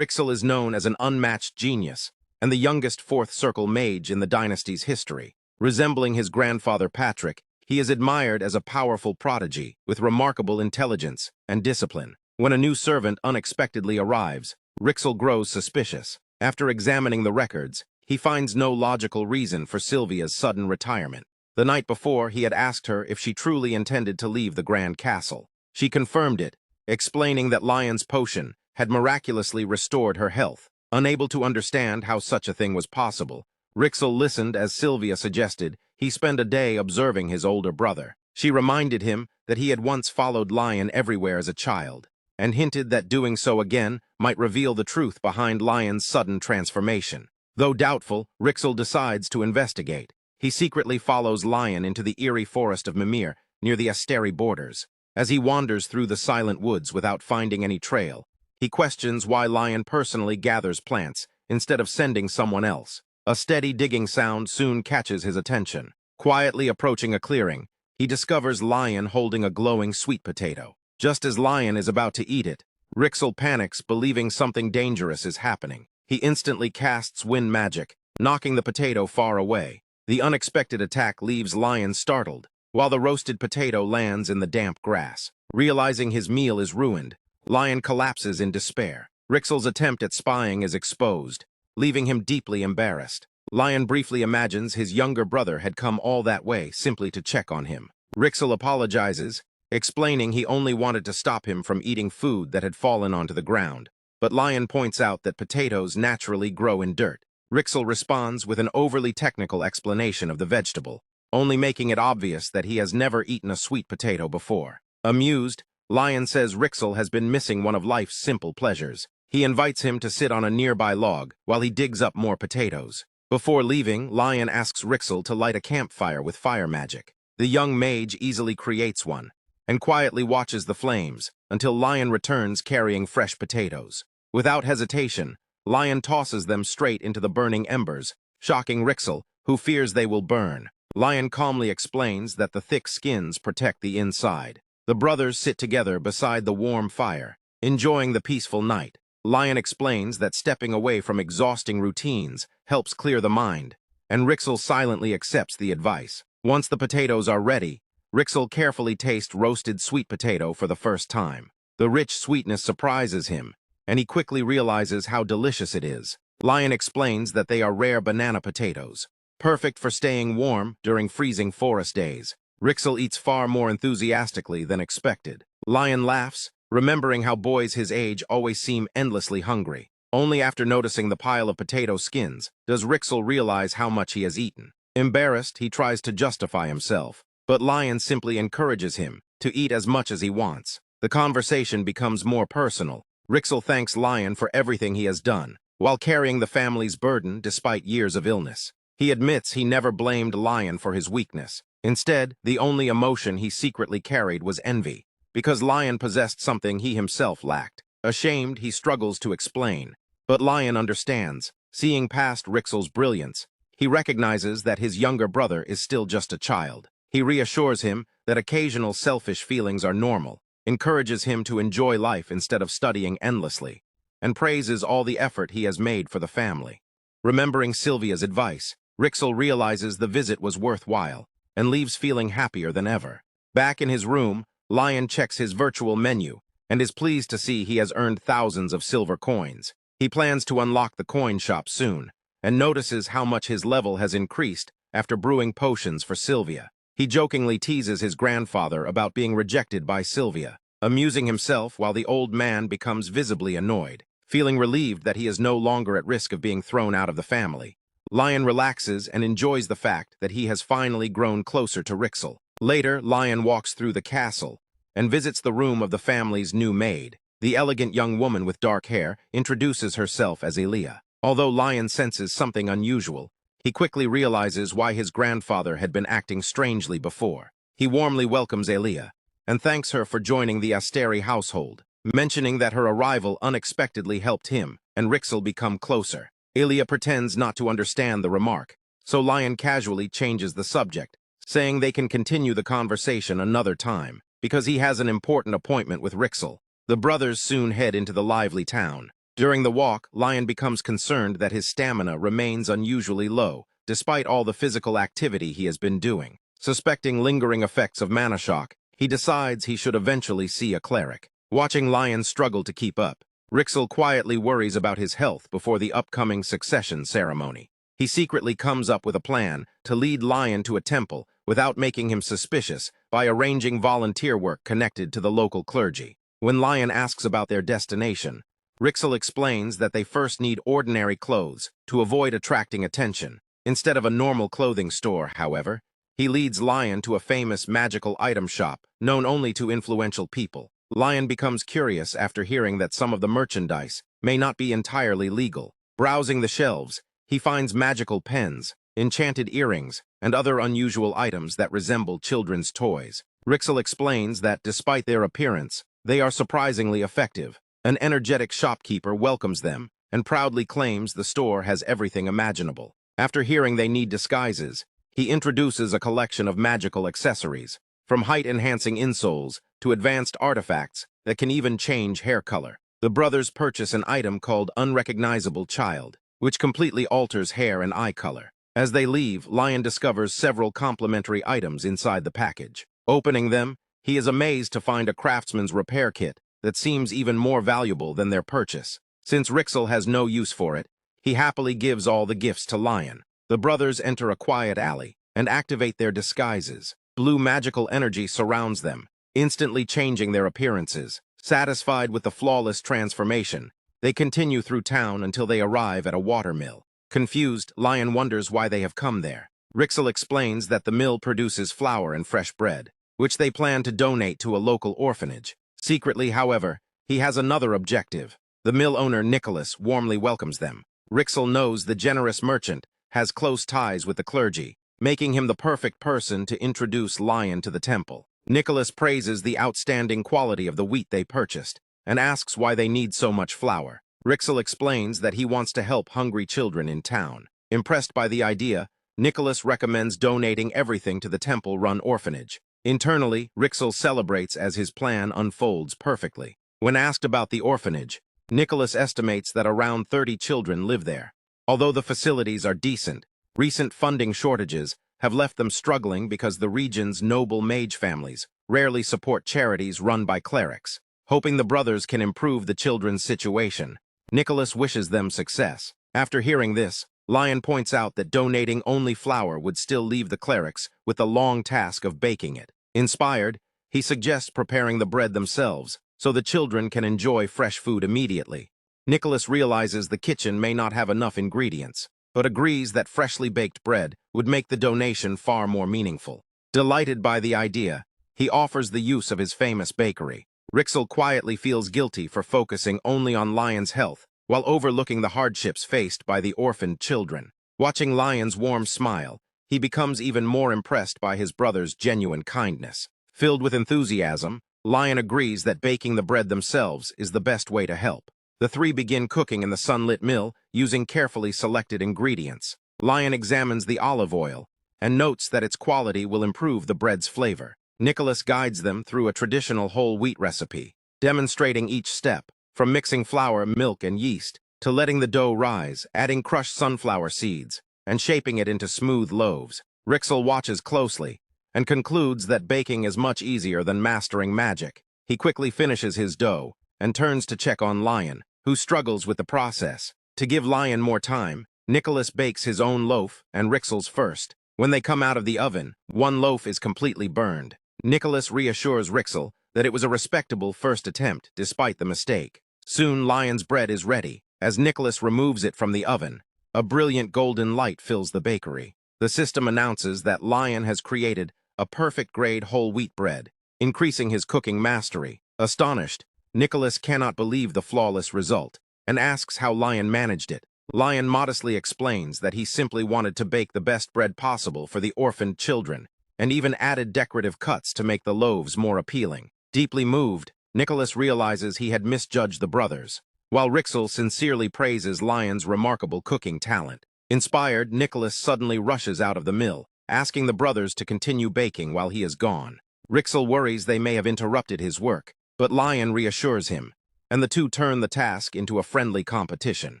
Lion is known as an unmatched genius and the youngest fourth circle mage in the dynasty's history. Resembling his grandfather Patrick, he is admired as a powerful prodigy with remarkable intelligence and discipline. When a new servant unexpectedly arrives, Lion grows suspicious. After examining the records, he finds no logical reason for Sylvia's sudden retirement. The night before, he had asked her if she truly intended to leave the Grand Castle. She confirmed it, explaining that Lion's potion had miraculously restored her health. Unable to understand how such a thing was possible, Lion listened as Sylvia suggested he spend a day observing his older brother. She reminded him that he had once followed Lion everywhere as a child, and hinted that doing so again might reveal the truth behind Lion's sudden transformation. Though doubtful, Lion decides to investigate. He secretly follows Lion into the eerie forest of Mimir near the Astery borders. As he wanders through the silent woods without finding any trail, he questions why Lion personally gathers plants instead of sending someone else. A steady digging sound soon catches his attention. Quietly approaching a clearing, he discovers Lion holding a glowing sweet potato. Just as Lion is about to eat it, Lion panics, believing something dangerous is happening. He instantly casts wind magic, knocking the potato far away. The unexpected attack leaves Lion startled, while the roasted potato lands in the damp grass. Realizing his meal is ruined, Lion collapses in despair. Lion's attempt at spying is exposed, leaving him deeply embarrassed. Lion briefly imagines his younger brother had come all that way simply to check on him. Lion apologizes, explaining he only wanted to stop him from eating food that had fallen onto the ground. But Lion points out that potatoes naturally grow in dirt. Lion responds with an overly technical explanation of the vegetable, only making it obvious that he has never eaten a sweet potato before. Amused, Lion says Lion has been missing one of life's simple pleasures. He invites him to sit on a nearby log while he digs up more potatoes. Before leaving, Lion asks Lion to light a campfire with fire magic. The young mage easily creates one and quietly watches the flames until Lion returns carrying fresh potatoes. Without hesitation, Lion tosses them straight into the burning embers, shocking Lion, who fears they will burn. Lion calmly explains that the thick skins protect the inside. The brothers sit together beside the warm fire, enjoying the peaceful night. Lion explains that stepping away from exhausting routines helps clear the mind, and Lion silently accepts the advice. Once the potatoes are ready, Lion carefully tastes roasted sweet potato for the first time. The rich sweetness surprises him, and he quickly realizes how delicious it is. Lion explains that they are rare banana potatoes, perfect for staying warm during freezing forest days. Lion eats far more enthusiastically than expected. Lion laughs, remembering how boys his age always seem endlessly hungry. Only after noticing the pile of potato skins does Lion realize how much he has eaten. Embarrassed, he tries to justify himself, but Lion simply encourages him to eat as much as he wants. The conversation becomes more personal. Lion thanks Lion for everything he has done, while carrying the family's burden despite years of illness. He admits he never blamed Lion for his weakness. Instead, the only emotion he secretly carried was envy, because Lion possessed something he himself lacked. Ashamed, he struggles to explain, but Lion understands. Seeing past Lion's brilliance, he recognizes that his younger brother is still just a child. He reassures him that occasional selfish feelings are normal, encourages him to enjoy life instead of studying endlessly, and praises all the effort he has made for the family. Remembering Sylvia's advice, Lion realizes the visit was worthwhile and leaves feeling happier than ever. Back in his room, Lion checks his virtual menu and is pleased to see he has earned thousands of silver coins. He plans to unlock the coin shop soon and notices how much his level has increased after brewing potions for Sylvia. He jokingly teases his grandfather about being rejected by Sylvia, amusing himself while the old man becomes visibly annoyed. Feeling relieved that he is no longer at risk of being thrown out of the family, Lion relaxes and enjoys the fact that he has finally grown closer to Lion. Later, Lion walks through the castle and visits the room of the family's new maid. The elegant young woman with dark hair introduces herself as Elia. Although Lion senses something unusual, he quickly realizes why his grandfather had been acting strangely before. He warmly welcomes Elia and thanks her for joining the Astery household, mentioning that her arrival unexpectedly helped him and Rixel become closer. Elia pretends not to understand the remark, so Lion casually changes the subject, saying they can continue the conversation another time, because he has an important appointment with Rixel. The brothers soon head into the lively town. During the walk, Lion becomes concerned that his stamina remains unusually low, despite all the physical activity he has been doing. Suspecting lingering effects of mana shock, he decides he should eventually see a cleric. Watching Lion struggle to keep up, Rixel quietly worries about his health before the upcoming succession ceremony. He secretly comes up with a plan to lead Lion to a temple without making him suspicious by arranging volunteer work connected to the local clergy. When Lion asks about their destination, Rixel explains that they first need ordinary clothes to avoid attracting attention. Instead of a normal clothing store, however, he leads Lion to a famous magical item shop known only to influential people. Lion becomes curious after hearing that some of the merchandise may not be entirely legal. Browsing the shelves, he finds magical pens, enchanted earrings, and other unusual items that resemble children's toys. Rixel explains that despite their appearance, they are surprisingly effective. An energetic shopkeeper welcomes them and proudly claims the store has everything imaginable. After hearing they need disguises, he introduces a collection of magical accessories, from height-enhancing insoles to advanced artifacts that can even change hair color. The brothers purchase an item called Unrecognizable Child, which completely alters hair and eye color. As they leave, Lion discovers several complementary items inside the package. Opening them, he is amazed to find a craftsman's repair kit that seems even more valuable than their purchase. Since Rixel has no use for it, he happily gives all the gifts to Lion. The brothers enter a quiet alley and activate their disguises. Blue magical energy surrounds them, instantly changing their appearances. Satisfied with the flawless transformation, they continue through town until they arrive at a watermill. Confused, Lion wonders why they have come there. Rixel explains that the mill produces flour and fresh bread, which they plan to donate to a local orphanage. Secretly, however, he has another objective. The mill owner, Nicholas, warmly welcomes them. Rixel knows the generous merchant has close ties with the clergy, making him the perfect person to introduce Lion to the temple. Nicholas praises the outstanding quality of the wheat they purchased and asks why they need so much flour. Rixel explains that he wants to help hungry children in town. Impressed by the idea, Nicholas recommends donating everything to the temple-run orphanage. Internally, Rixel celebrates as his plan unfolds perfectly. When asked about the orphanage, Nicholas estimates that around 30 children live there. Although the facilities are decent, recent funding shortages have left them struggling because the region's noble mage families rarely support charities run by clerics. Hoping the brothers can improve the children's situation, Nicholas wishes them success. After hearing this, Lion points out that donating only flour would still leave the clerics with the long task of baking it. Inspired, he suggests preparing the bread themselves so the children can enjoy fresh food immediately. Nicholas realizes the kitchen may not have enough ingredients, but agrees that freshly baked bread would make the donation far more meaningful. Delighted by the idea, he offers the use of his famous bakery. Rixel quietly feels guilty for focusing only on Lion's health, while overlooking the hardships faced by the orphaned children. Watching Lion's warm smile, he becomes even more impressed by his brother's genuine kindness. Filled with enthusiasm, Lion agrees that baking the bread themselves is the best way to help. The three begin cooking in the sunlit mill using carefully selected ingredients. Lion examines the olive oil and notes that its quality will improve the bread's flavor. Nicholas guides them through a traditional whole wheat recipe, demonstrating each step, from mixing flour, milk, and yeast, to letting the dough rise, adding crushed sunflower seeds, and shaping it into smooth loaves. Rixel watches closely and concludes that baking is much easier than mastering magic. He quickly finishes his dough and turns to check on Lion, who struggles with the process. To give Lion more time, Nicholas bakes his own loaf and Rixel's first. When they come out of the oven, one loaf is completely burned. Nicholas reassures Rixel that it was a respectable first attempt despite the mistake. Soon Lion's bread is ready. As Nicholas removes it from the oven, a brilliant golden light fills the bakery. The system announces that Lion has created a perfect grade whole wheat bread, increasing his cooking mastery. Astonished, Nicholas cannot believe the flawless result and asks how Lion managed it. Lion modestly explains that he simply wanted to bake the best bread possible for the orphaned children, and even added decorative cuts to make the loaves more appealing. Deeply moved, Nicholas realizes he had misjudged the brothers, while Rixel sincerely praises Lion's remarkable cooking talent. Inspired, Nicholas suddenly rushes out of the mill, asking the brothers to continue baking while he is gone. Rixel worries they may have interrupted his work, but Lion reassures him, and the two turn the task into a friendly competition.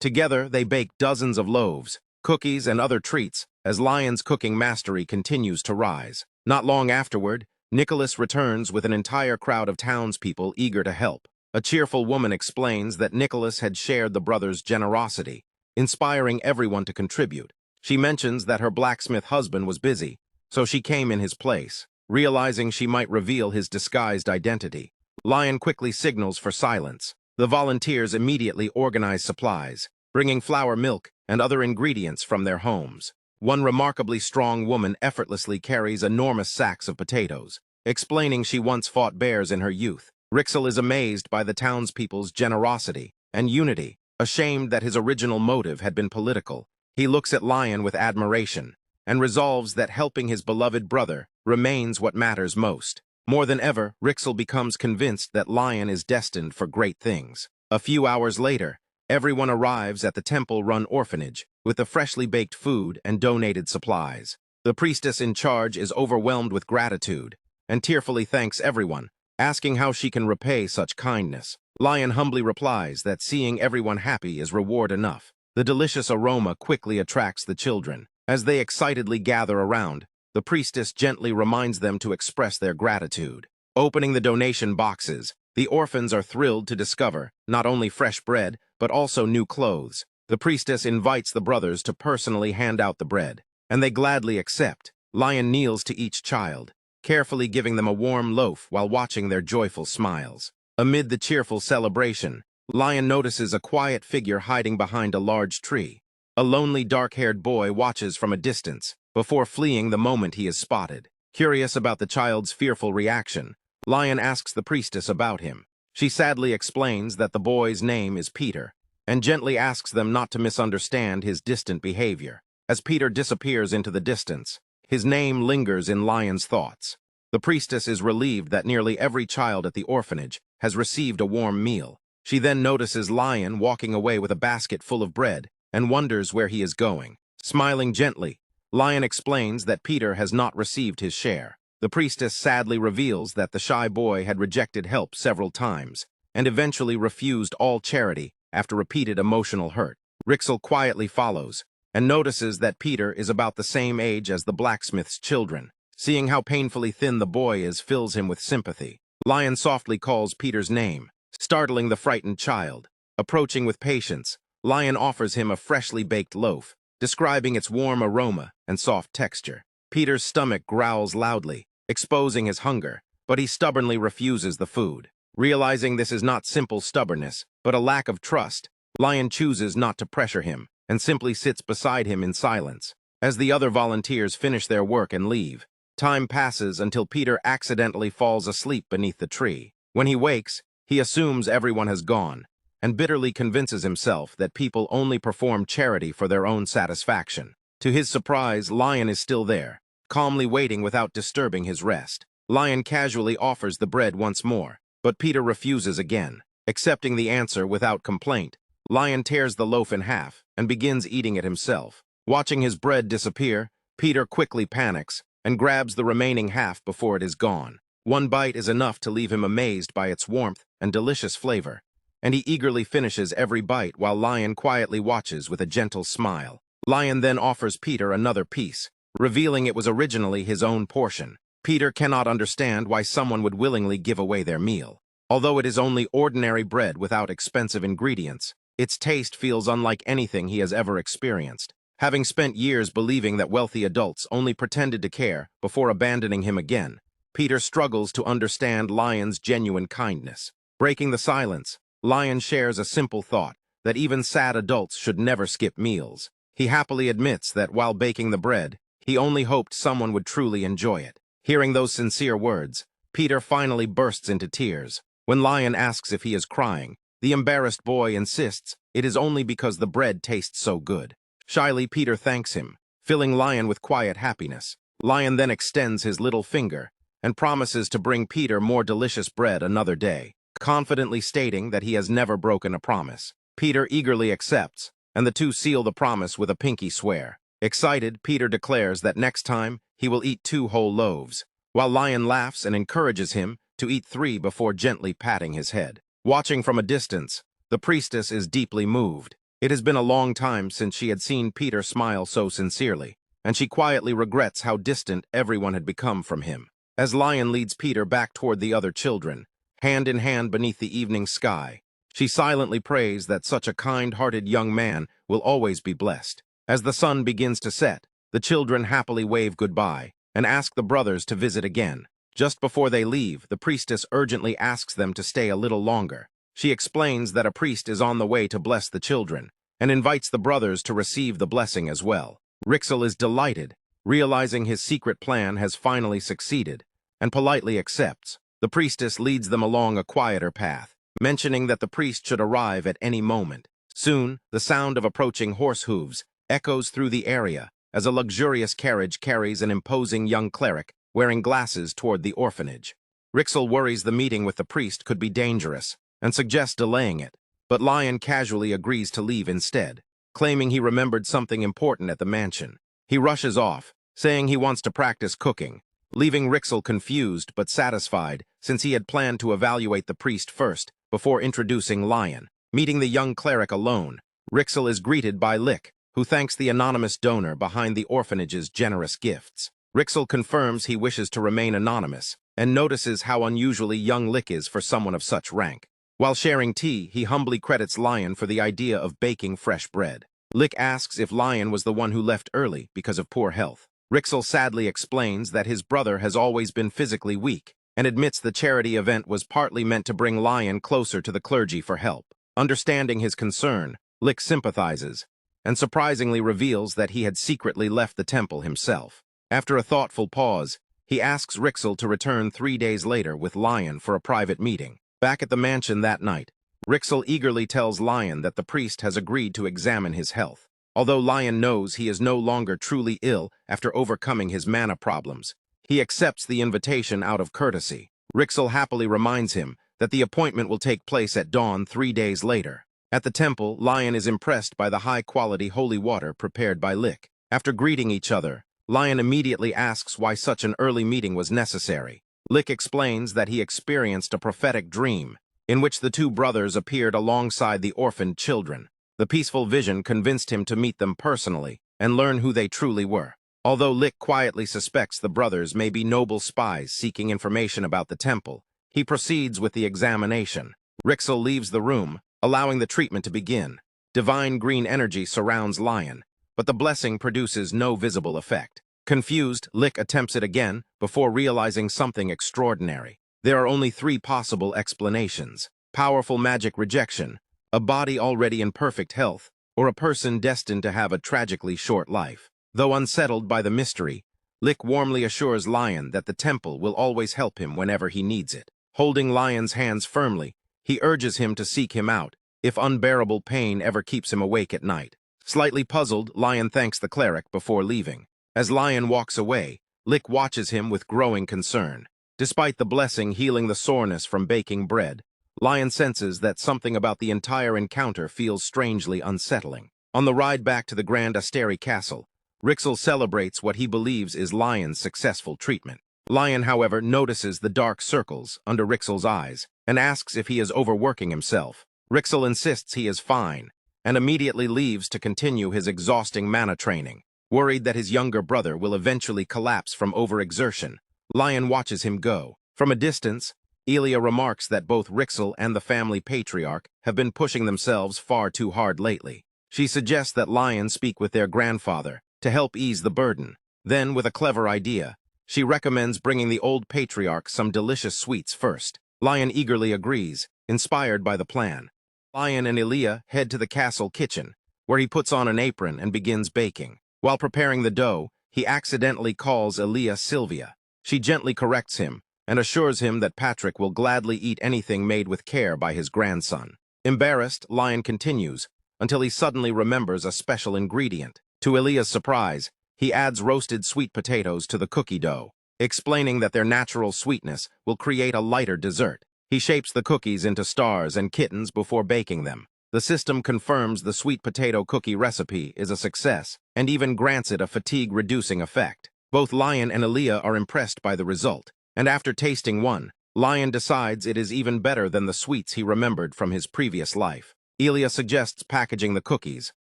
Together, they bake dozens of loaves, cookies, and other treats as Lion's cooking mastery continues to rise. Not long afterward, Nicholas returns with an entire crowd of townspeople eager to help. A cheerful woman explains that Nicholas had shared the brothers' generosity, inspiring everyone to contribute. She mentions that her blacksmith husband was busy, so she came in his place, realizing she might reveal his disguised identity. Lion quickly signals for silence. The volunteers immediately organize supplies, bringing flour, milk, and other ingredients from their homes. One remarkably strong woman effortlessly carries enormous sacks of potatoes, explaining she once fought bears in her youth. Rixel is amazed by the townspeople's generosity and unity, ashamed that his original motive had been political. He looks at Lion with admiration and resolves that helping his beloved brother remains what matters most. More than ever, Rixel becomes convinced that Lion is destined for great things. A few hours later, everyone arrives at the temple-run orphanage with the freshly baked food and donated supplies. The priestess in charge is overwhelmed with gratitude and tearfully thanks everyone, asking how she can repay such kindness. Lion humbly replies that seeing everyone happy is reward enough. The delicious aroma quickly attracts the children. As they excitedly gather around, the priestess gently reminds them to express their gratitude. Opening the donation boxes, the orphans are thrilled to discover not only fresh bread, but also new clothes. The priestess invites the brothers to personally hand out the bread, and they gladly accept. Lion kneels to each child, carefully giving them a warm loaf while watching their joyful smiles. Amid the cheerful celebration, Lion notices a quiet figure hiding behind a large tree. A lonely, dark-haired boy watches from a distance, before fleeing the moment he is spotted. Curious about the child's fearful reaction, Lion asks the priestess about him. She sadly explains that the boy's name is Peter, and gently asks them not to misunderstand his distant behavior. As Peter disappears into the distance, his name lingers in Lion's thoughts. The priestess is relieved that nearly every child at the orphanage has received a warm meal. She then notices Lion walking away with a basket full of bread and wonders where he is going. Smiling gently, Lion explains that Peter has not received his share. The priestess sadly reveals that the shy boy had rejected help several times and eventually refused all charity after repeated emotional hurt. Rixel quietly follows and notices that Peter is about the same age as the blacksmith's children. Seeing how painfully thin the boy is fills him with sympathy. Lion softly calls Peter's name, startling the frightened child. Approaching with patience, Lion offers him a freshly baked loaf, describing its warm aroma and soft texture. Peter's stomach growls loudly, exposing his hunger, but he stubbornly refuses the food. Realizing this is not simple stubbornness, but a lack of trust, Lion chooses not to pressure him and simply sits beside him in silence. As the other volunteers finish their work and leave, time passes until Peter accidentally falls asleep beneath the tree. When he wakes, he assumes everyone has gone, and bitterly convinces himself that people only perform charity for their own satisfaction. To his surprise, Lion is still there, calmly waiting without disturbing his rest. Lion casually offers the bread once more, but Peter refuses again. Accepting the answer without complaint, Lion tears the loaf in half and begins eating it himself. Watching his bread disappear, Peter quickly panics and grabs the remaining half before it is gone. One bite is enough to leave him amazed by its warmth and delicious flavor, and he eagerly finishes every bite while Lion quietly watches with a gentle smile. Lion then offers Peter another piece, revealing it was originally his own portion. Peter cannot understand why someone would willingly give away their meal. Although it is only ordinary bread without expensive ingredients, its taste feels unlike anything he has ever experienced. Having spent years believing that wealthy adults only pretended to care before abandoning him again, Peter struggles to understand Lion's genuine kindness. Breaking the silence, Lion shares a simple thought, that even sad adults should never skip meals. He happily admits that while baking the bread, he only hoped someone would truly enjoy it. Hearing those sincere words, Peter finally bursts into tears. When Lion asks if he is crying, the embarrassed boy insists it is only because the bread tastes so good. Shyly, Peter thanks him, filling Lion with quiet happiness. Lion then extends his little finger and promises to bring Peter more delicious bread another day, confidently stating that he has never broken a promise. Peter eagerly accepts, and the two seal the promise with a pinky swear. Excited, Peter declares that next time he will eat 2 whole loaves, while Lion laughs and encourages him to eat 3 before gently patting his head. Watching from a distance, the priestess is deeply moved. It has been a long time since she had seen Peter smile so sincerely, and she quietly regrets how distant everyone had become from him. As Lion leads Peter back toward the other children, hand in hand beneath the evening sky, she silently prays that such a kind-hearted young man will always be blessed. As the sun begins to set, the children happily wave goodbye and ask the brothers to visit again. Just before they leave, the priestess urgently asks them to stay a little longer. She explains that a priest is on the way to bless the children and invites the brothers to receive the blessing as well. Rixel is delighted, realizing his secret plan has finally succeeded, and politely accepts. The priestess leads them along a quieter path, mentioning that the priest should arrive at any moment. Soon, the sound of approaching horse hooves echoes through the area as a luxurious carriage carries an imposing young cleric wearing glasses toward the orphanage. Rixel worries the meeting with the priest could be dangerous and suggests delaying it, but Lion casually agrees to leave instead, claiming he remembered something important at the mansion. He rushes off, saying he wants to practice cooking, leaving Rixel confused but satisfied since he had planned to evaluate the priest first before introducing Lion. Meeting the young cleric alone, Rixel is greeted by Lick, who thanks the anonymous donor behind the orphanage's generous gifts. Rixel confirms he wishes to remain anonymous and notices how unusually young Lick is for someone of such rank. While sharing tea, he humbly credits Lion for the idea of baking fresh bread. Lick asks if Lion was the one who left early because of poor health. Rixel sadly explains that his brother has always been physically weak and admits the charity event was partly meant to bring Lion closer to the clergy for help. Understanding his concern, Lick sympathizes and surprisingly reveals that he had secretly left the temple himself. After a thoughtful pause, he asks Rixel to return 3 days later with Lion for a private meeting. Back at the mansion that night, Rixel eagerly tells Lion that the priest has agreed to examine his health. Although Lion knows he is no longer truly ill after overcoming his mana problems, he accepts the invitation out of courtesy. Rixel happily reminds him that the appointment will take place at dawn 3 days later. At the temple, Lion is impressed by the high-quality holy water prepared by Lick. After greeting each other, Lion immediately asks why such an early meeting was necessary. Lick explains that he experienced a prophetic dream in which the two brothers appeared alongside the orphaned children. The peaceful vision convinced him to meet them personally and learn who they truly were. Although Lick quietly suspects the brothers may be noble spies seeking information about the temple, he proceeds with the examination. Rixel leaves the room, allowing the treatment to begin. Divine green energy surrounds Lion, but the blessing produces no visible effect. Confused, Lick attempts it again before realizing something extraordinary. There are only 3 possible explanations: powerful magic rejection, a body already in perfect health, or a person destined to have a tragically short life. Though unsettled by the mystery, Lick warmly assures Lion that the temple will always help him whenever he needs it. Holding Lion's hands firmly, he urges him to seek him out if unbearable pain ever keeps him awake at night. Slightly puzzled, Lion thanks the cleric before leaving. As Lion walks away, Lick watches him with growing concern. Despite the blessing healing the soreness from baking bread, Lion senses that something about the entire encounter feels strangely unsettling. On the ride back to the Grand Astery castle, Rixel celebrates what he believes is Lion's successful treatment. Lion, however, notices the dark circles under Rixel's eyes and asks if he is overworking himself. Rixel insists he is fine and immediately leaves to continue his exhausting mana training. Worried that his younger brother will eventually collapse from overexertion, Lion watches him go. From a distance, Elia remarks that both Rixel and the family patriarch have been pushing themselves far too hard lately. She suggests that Lion speak with their grandfather to help ease the burden. Then, with a clever idea, she recommends bringing the old patriarch some delicious sweets first. Lion eagerly agrees, inspired by the plan. Lion and Elia head to the castle kitchen, where he puts on an apron and begins baking. While preparing the dough, he accidentally calls Elia Sylvia. She gently corrects him and assures him that Patrick will gladly eat anything made with care by his grandson. Embarrassed, Lion continues, until he suddenly remembers a special ingredient. To Elia's surprise, he adds roasted sweet potatoes to the cookie dough, explaining that their natural sweetness will create a lighter dessert. He shapes the cookies into stars and kittens before baking them. The system confirms the sweet potato cookie recipe is a success, and even grants it a fatigue-reducing effect. Both Lion and Elia are impressed by the result, and after tasting one, Lion decides it is even better than the sweets he remembered from his previous life. Elia suggests packaging the cookies,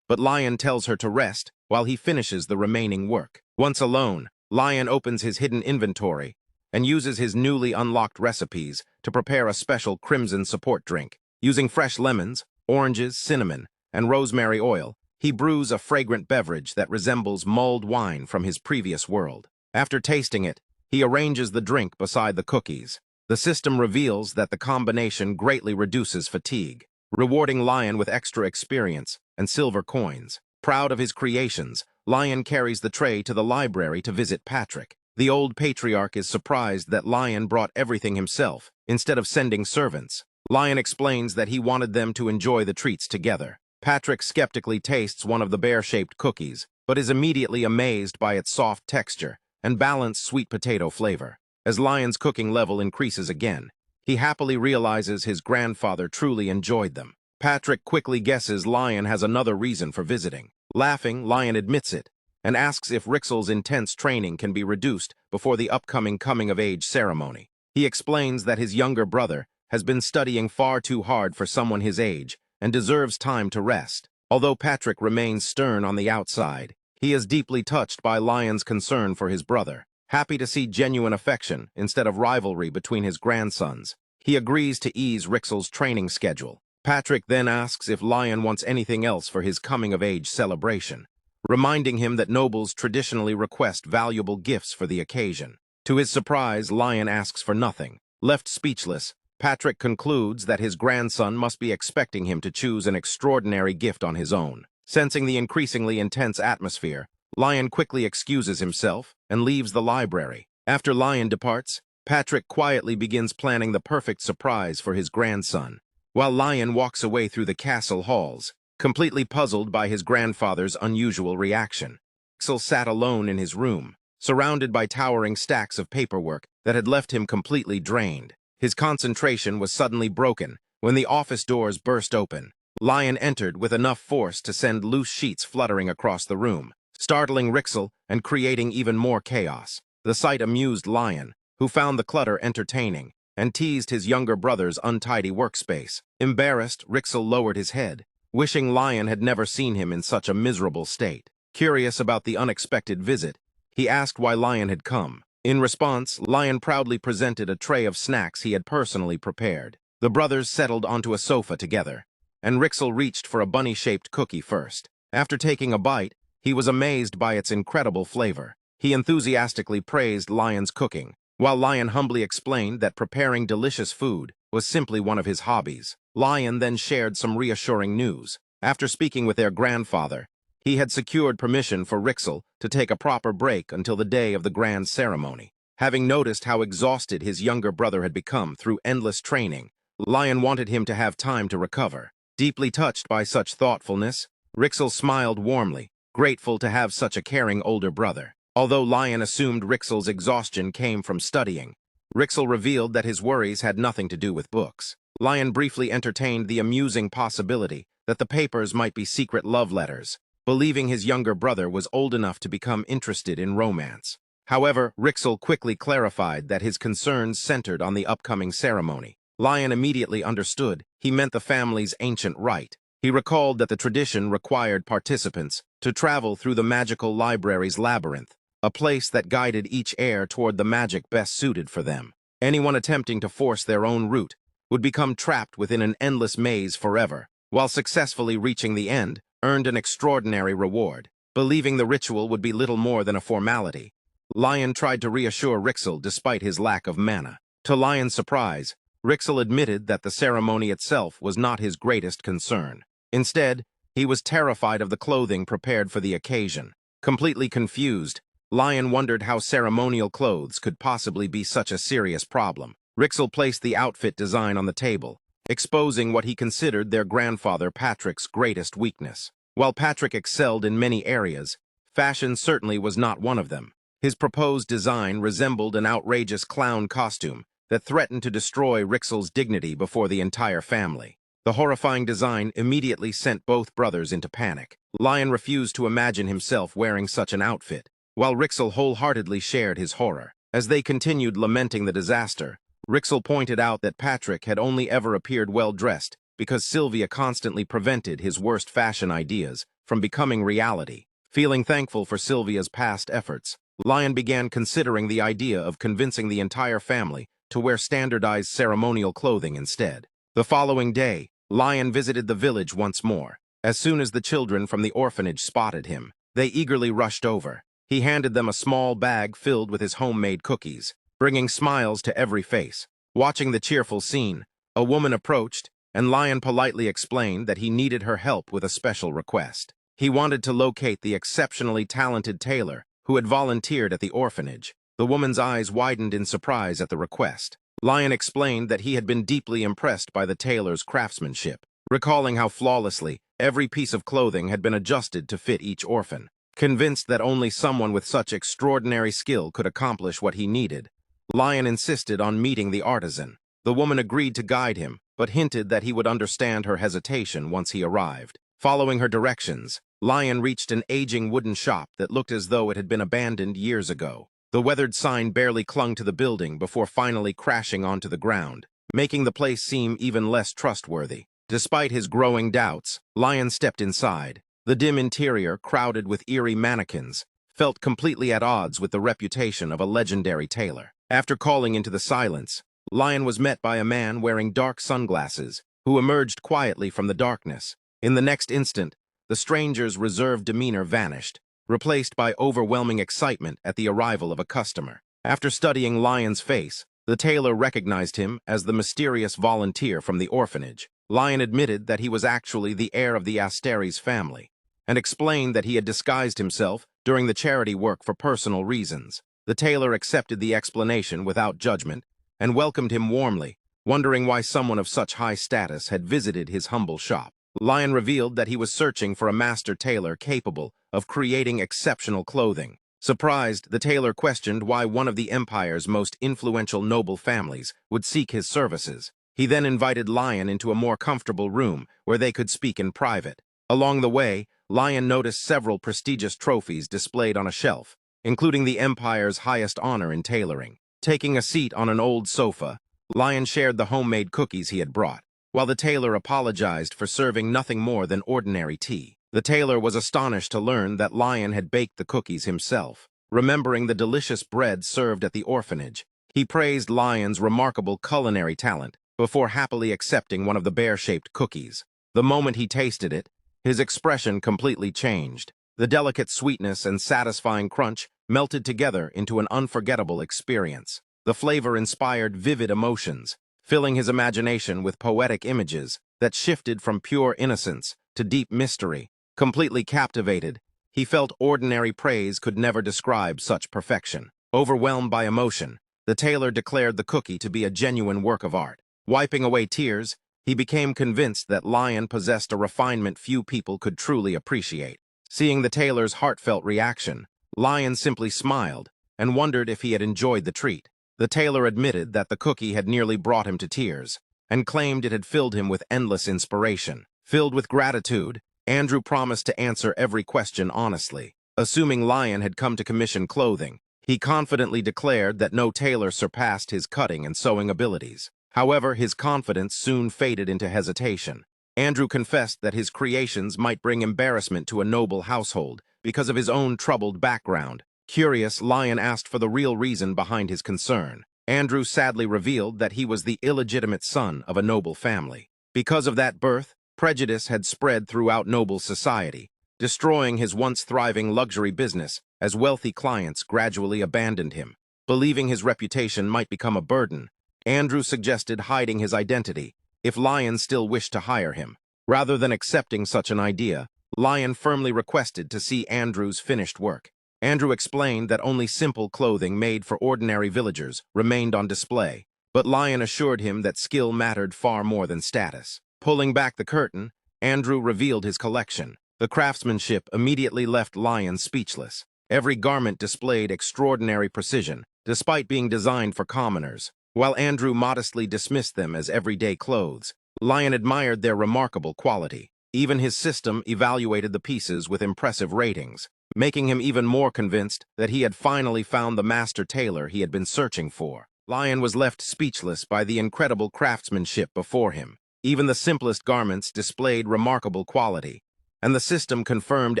but Lion tells her to rest while he finishes the remaining work. Once alone, Lion opens his hidden inventory and uses his newly unlocked recipes to prepare a special crimson support drink. Using fresh lemons, oranges, cinnamon, and rosemary oil, he brews a fragrant beverage that resembles mulled wine from his previous world. After tasting it, he arranges the drink beside the cookies. The system reveals that the combination greatly reduces fatigue, rewarding Lion with extra experience and silver coins. Proud of his creations, Lion carries the tray to the library to visit Patrick. The old patriarch is surprised that Lion brought everything himself, instead of sending servants. Lion explains that he wanted them to enjoy the treats together. Patrick skeptically tastes one of the bear-shaped cookies, but is immediately amazed by its soft texture and balanced sweet potato flavor. As Lion's cooking level increases again, he happily realizes his grandfather truly enjoyed them. Patrick quickly guesses Lion has another reason for visiting. Laughing, Lion admits it, and asks if Rixel's intense training can be reduced before the upcoming coming-of-age ceremony. He explains that his younger brother has been studying far too hard for someone his age and deserves time to rest. Although Patrick remains stern on the outside, he is deeply touched by Lion's concern for his brother. Happy to see genuine affection instead of rivalry between his grandsons, he agrees to ease Rixel's training schedule. Patrick then asks if Lion wants anything else for his coming-of-age celebration, reminding him that nobles traditionally request valuable gifts for the occasion. To his surprise, Lion asks for nothing. Left speechless, Patrick concludes that his grandson must be expecting him to choose an extraordinary gift on his own. Sensing the increasingly intense atmosphere, Lion quickly excuses himself and leaves the library. After Lion departs, Patrick quietly begins planning the perfect surprise for his grandson, while Lion walks away through the castle halls, completely puzzled by his grandfather's unusual reaction. Rixel sat alone in his room, surrounded by towering stacks of paperwork that had left him completely drained. His concentration was suddenly broken when the office doors burst open. Lion entered with enough force to send loose sheets fluttering across the room, startling Rixel and creating even more chaos. The sight amused Lion, who found the clutter entertaining, and teased his younger brother's untidy workspace. Embarrassed, Rixel lowered his head, wishing Lion had never seen him in such a miserable state. Curious about the unexpected visit, he asked why Lion had come. In response, Lion proudly presented a tray of snacks he had personally prepared. The brothers settled onto a sofa together, and Rixel reached for a bunny-shaped cookie first. After taking a bite, he was amazed by its incredible flavor. He enthusiastically praised Lion's cooking, while Lion humbly explained that preparing delicious food was simply one of his hobbies. Lion then shared some reassuring news. After speaking with their grandfather, he had secured permission for Rixel to take a proper break until the day of the grand ceremony. Having noticed how exhausted his younger brother had become through endless training, Lion wanted him to have time to recover. Deeply touched by such thoughtfulness, Rixel smiled warmly, grateful to have such a caring older brother. Although Lion assumed Rixel's exhaustion came from studying, Rixel revealed that his worries had nothing to do with books. Lion briefly entertained the amusing possibility that the papers might be secret love letters, believing his younger brother was old enough to become interested in romance. However, Rixel quickly clarified that his concerns centered on the upcoming ceremony. Lion immediately understood he meant the family's ancient rite. He recalled that the tradition required participants to travel through the magical library's labyrinth, a place that guided each heir toward the magic best suited for them. Anyone attempting to force their own route would become trapped within an endless maze forever, while successfully reaching the end earned an extraordinary reward. Believing the ritual would be little more than a formality, Lion tried to reassure Rixel despite his lack of mana. To Lion's surprise, Rixel admitted that the ceremony itself was not his greatest concern. Instead, he was terrified of the clothing prepared for the occasion. Completely confused, Lion wondered how ceremonial clothes could possibly be such a serious problem. Rixel placed the outfit design on the table, exposing what he considered their grandfather Patrick's greatest weakness. While Patrick excelled in many areas, fashion certainly was not one of them. His proposed design resembled an outrageous clown costume that threatened to destroy Rixel's dignity before the entire family. The horrifying design immediately sent both brothers into panic. Lion refused to imagine himself wearing such an outfit, while Rixel wholeheartedly shared his horror. As they continued lamenting the disaster, Rixel pointed out that Patrick had only ever appeared well-dressed because Sylvia constantly prevented his worst fashion ideas from becoming reality. Feeling thankful for Sylvia's past efforts, Lion began considering the idea of convincing the entire family to wear standardized ceremonial clothing instead. The following day, Lion visited the village once more. As soon as the children from the orphanage spotted him, they eagerly rushed over. He handed them a small bag filled with his homemade cookies, bringing smiles to every face. Watching the cheerful scene, a woman approached, and Lion politely explained that he needed her help with a special request. He wanted to locate the exceptionally talented tailor who had volunteered at the orphanage. The woman's eyes widened in surprise at the request. Lion explained that he had been deeply impressed by the tailor's craftsmanship, recalling how flawlessly every piece of clothing had been adjusted to fit each orphan. Convinced that only someone with such extraordinary skill could accomplish what he needed, Lion insisted on meeting the artisan. The woman agreed to guide him, but hinted that he would understand her hesitation once he arrived. Following her directions, Lion reached an aging wooden shop that looked as though it had been abandoned years ago. The weathered sign barely clung to the building before finally crashing onto the ground, making the place seem even less trustworthy. Despite his growing doubts, Lion stepped inside. The dim interior, crowded with eerie mannequins, felt completely at odds with the reputation of a legendary tailor. After calling into the silence, Lion was met by a man wearing dark sunglasses, who emerged quietly from the darkness. In the next instant, the stranger's reserved demeanor vanished, replaced by overwhelming excitement at the arrival of a customer. After studying Lion's face, the tailor recognized him as the mysterious volunteer from the orphanage. Lion admitted that he was actually the heir of the Astery's family, and explained that he had disguised himself during the charity work for personal reasons. The tailor accepted the explanation without judgment and welcomed him warmly, wondering why someone of such high status had visited his humble shop. Lion revealed that he was searching for a master tailor capable of creating exceptional clothing. Surprised, the tailor questioned why one of the Empire's most influential noble families would seek his services. He then invited Lion into a more comfortable room where they could speak in private. Along the way, Lion noticed several prestigious trophies displayed on a shelf, including the Empire's highest honor in tailoring. Taking a seat on an old sofa, Lion shared the homemade cookies he had brought, while the tailor apologized for serving nothing more than ordinary tea. The tailor was astonished to learn that Lion had baked the cookies himself. Remembering the delicious bread served at the orphanage, he praised Lion's remarkable culinary talent before happily accepting one of the bear-shaped cookies. The moment he tasted it, his expression completely changed. The delicate sweetness and satisfying crunch melted together into an unforgettable experience. The flavor inspired vivid emotions, filling his imagination with poetic images that shifted from pure innocence to deep mystery. Completely captivated, he felt ordinary praise could never describe such perfection. Overwhelmed by emotion, the tailor declared the cookie to be a genuine work of art. Wiping away tears, he became convinced that Lion possessed a refinement few people could truly appreciate. Seeing the tailor's heartfelt reaction, Lion simply smiled and wondered if he had enjoyed the treat. The tailor admitted that the cookie had nearly brought him to tears and claimed it had filled him with endless inspiration. Filled with gratitude, Andrew promised to answer every question honestly. Assuming Lion had come to commission clothing, he confidently declared that no tailor surpassed his cutting and sewing abilities. However, his confidence soon faded into hesitation. Andrew confessed that his creations might bring embarrassment to a noble household because of his own troubled background. Curious, Lion asked for the real reason behind his concern. Andrew sadly revealed that he was the illegitimate son of a noble family. Because of that birth, prejudice had spread throughout noble society, destroying his once thriving luxury business as wealthy clients gradually abandoned him. Believing his reputation might become a burden, Andrew suggested hiding his identity if Lion still wished to hire him. Rather than accepting such an idea, Lion firmly requested to see Andrew's finished work. Andrew explained that only simple clothing made for ordinary villagers remained on display, but Lion assured him that skill mattered far more than status. Pulling back the curtain, Andrew revealed his collection. The craftsmanship immediately left Lion speechless. Every garment displayed extraordinary precision, despite being designed for commoners. While Andrew modestly dismissed them as everyday clothes, Lion admired their remarkable quality. Even his system evaluated the pieces with impressive ratings, making him even more convinced that he had finally found the master tailor he had been searching for. Lion was left speechless by the incredible craftsmanship before him. Even the simplest garments displayed remarkable quality, and the system confirmed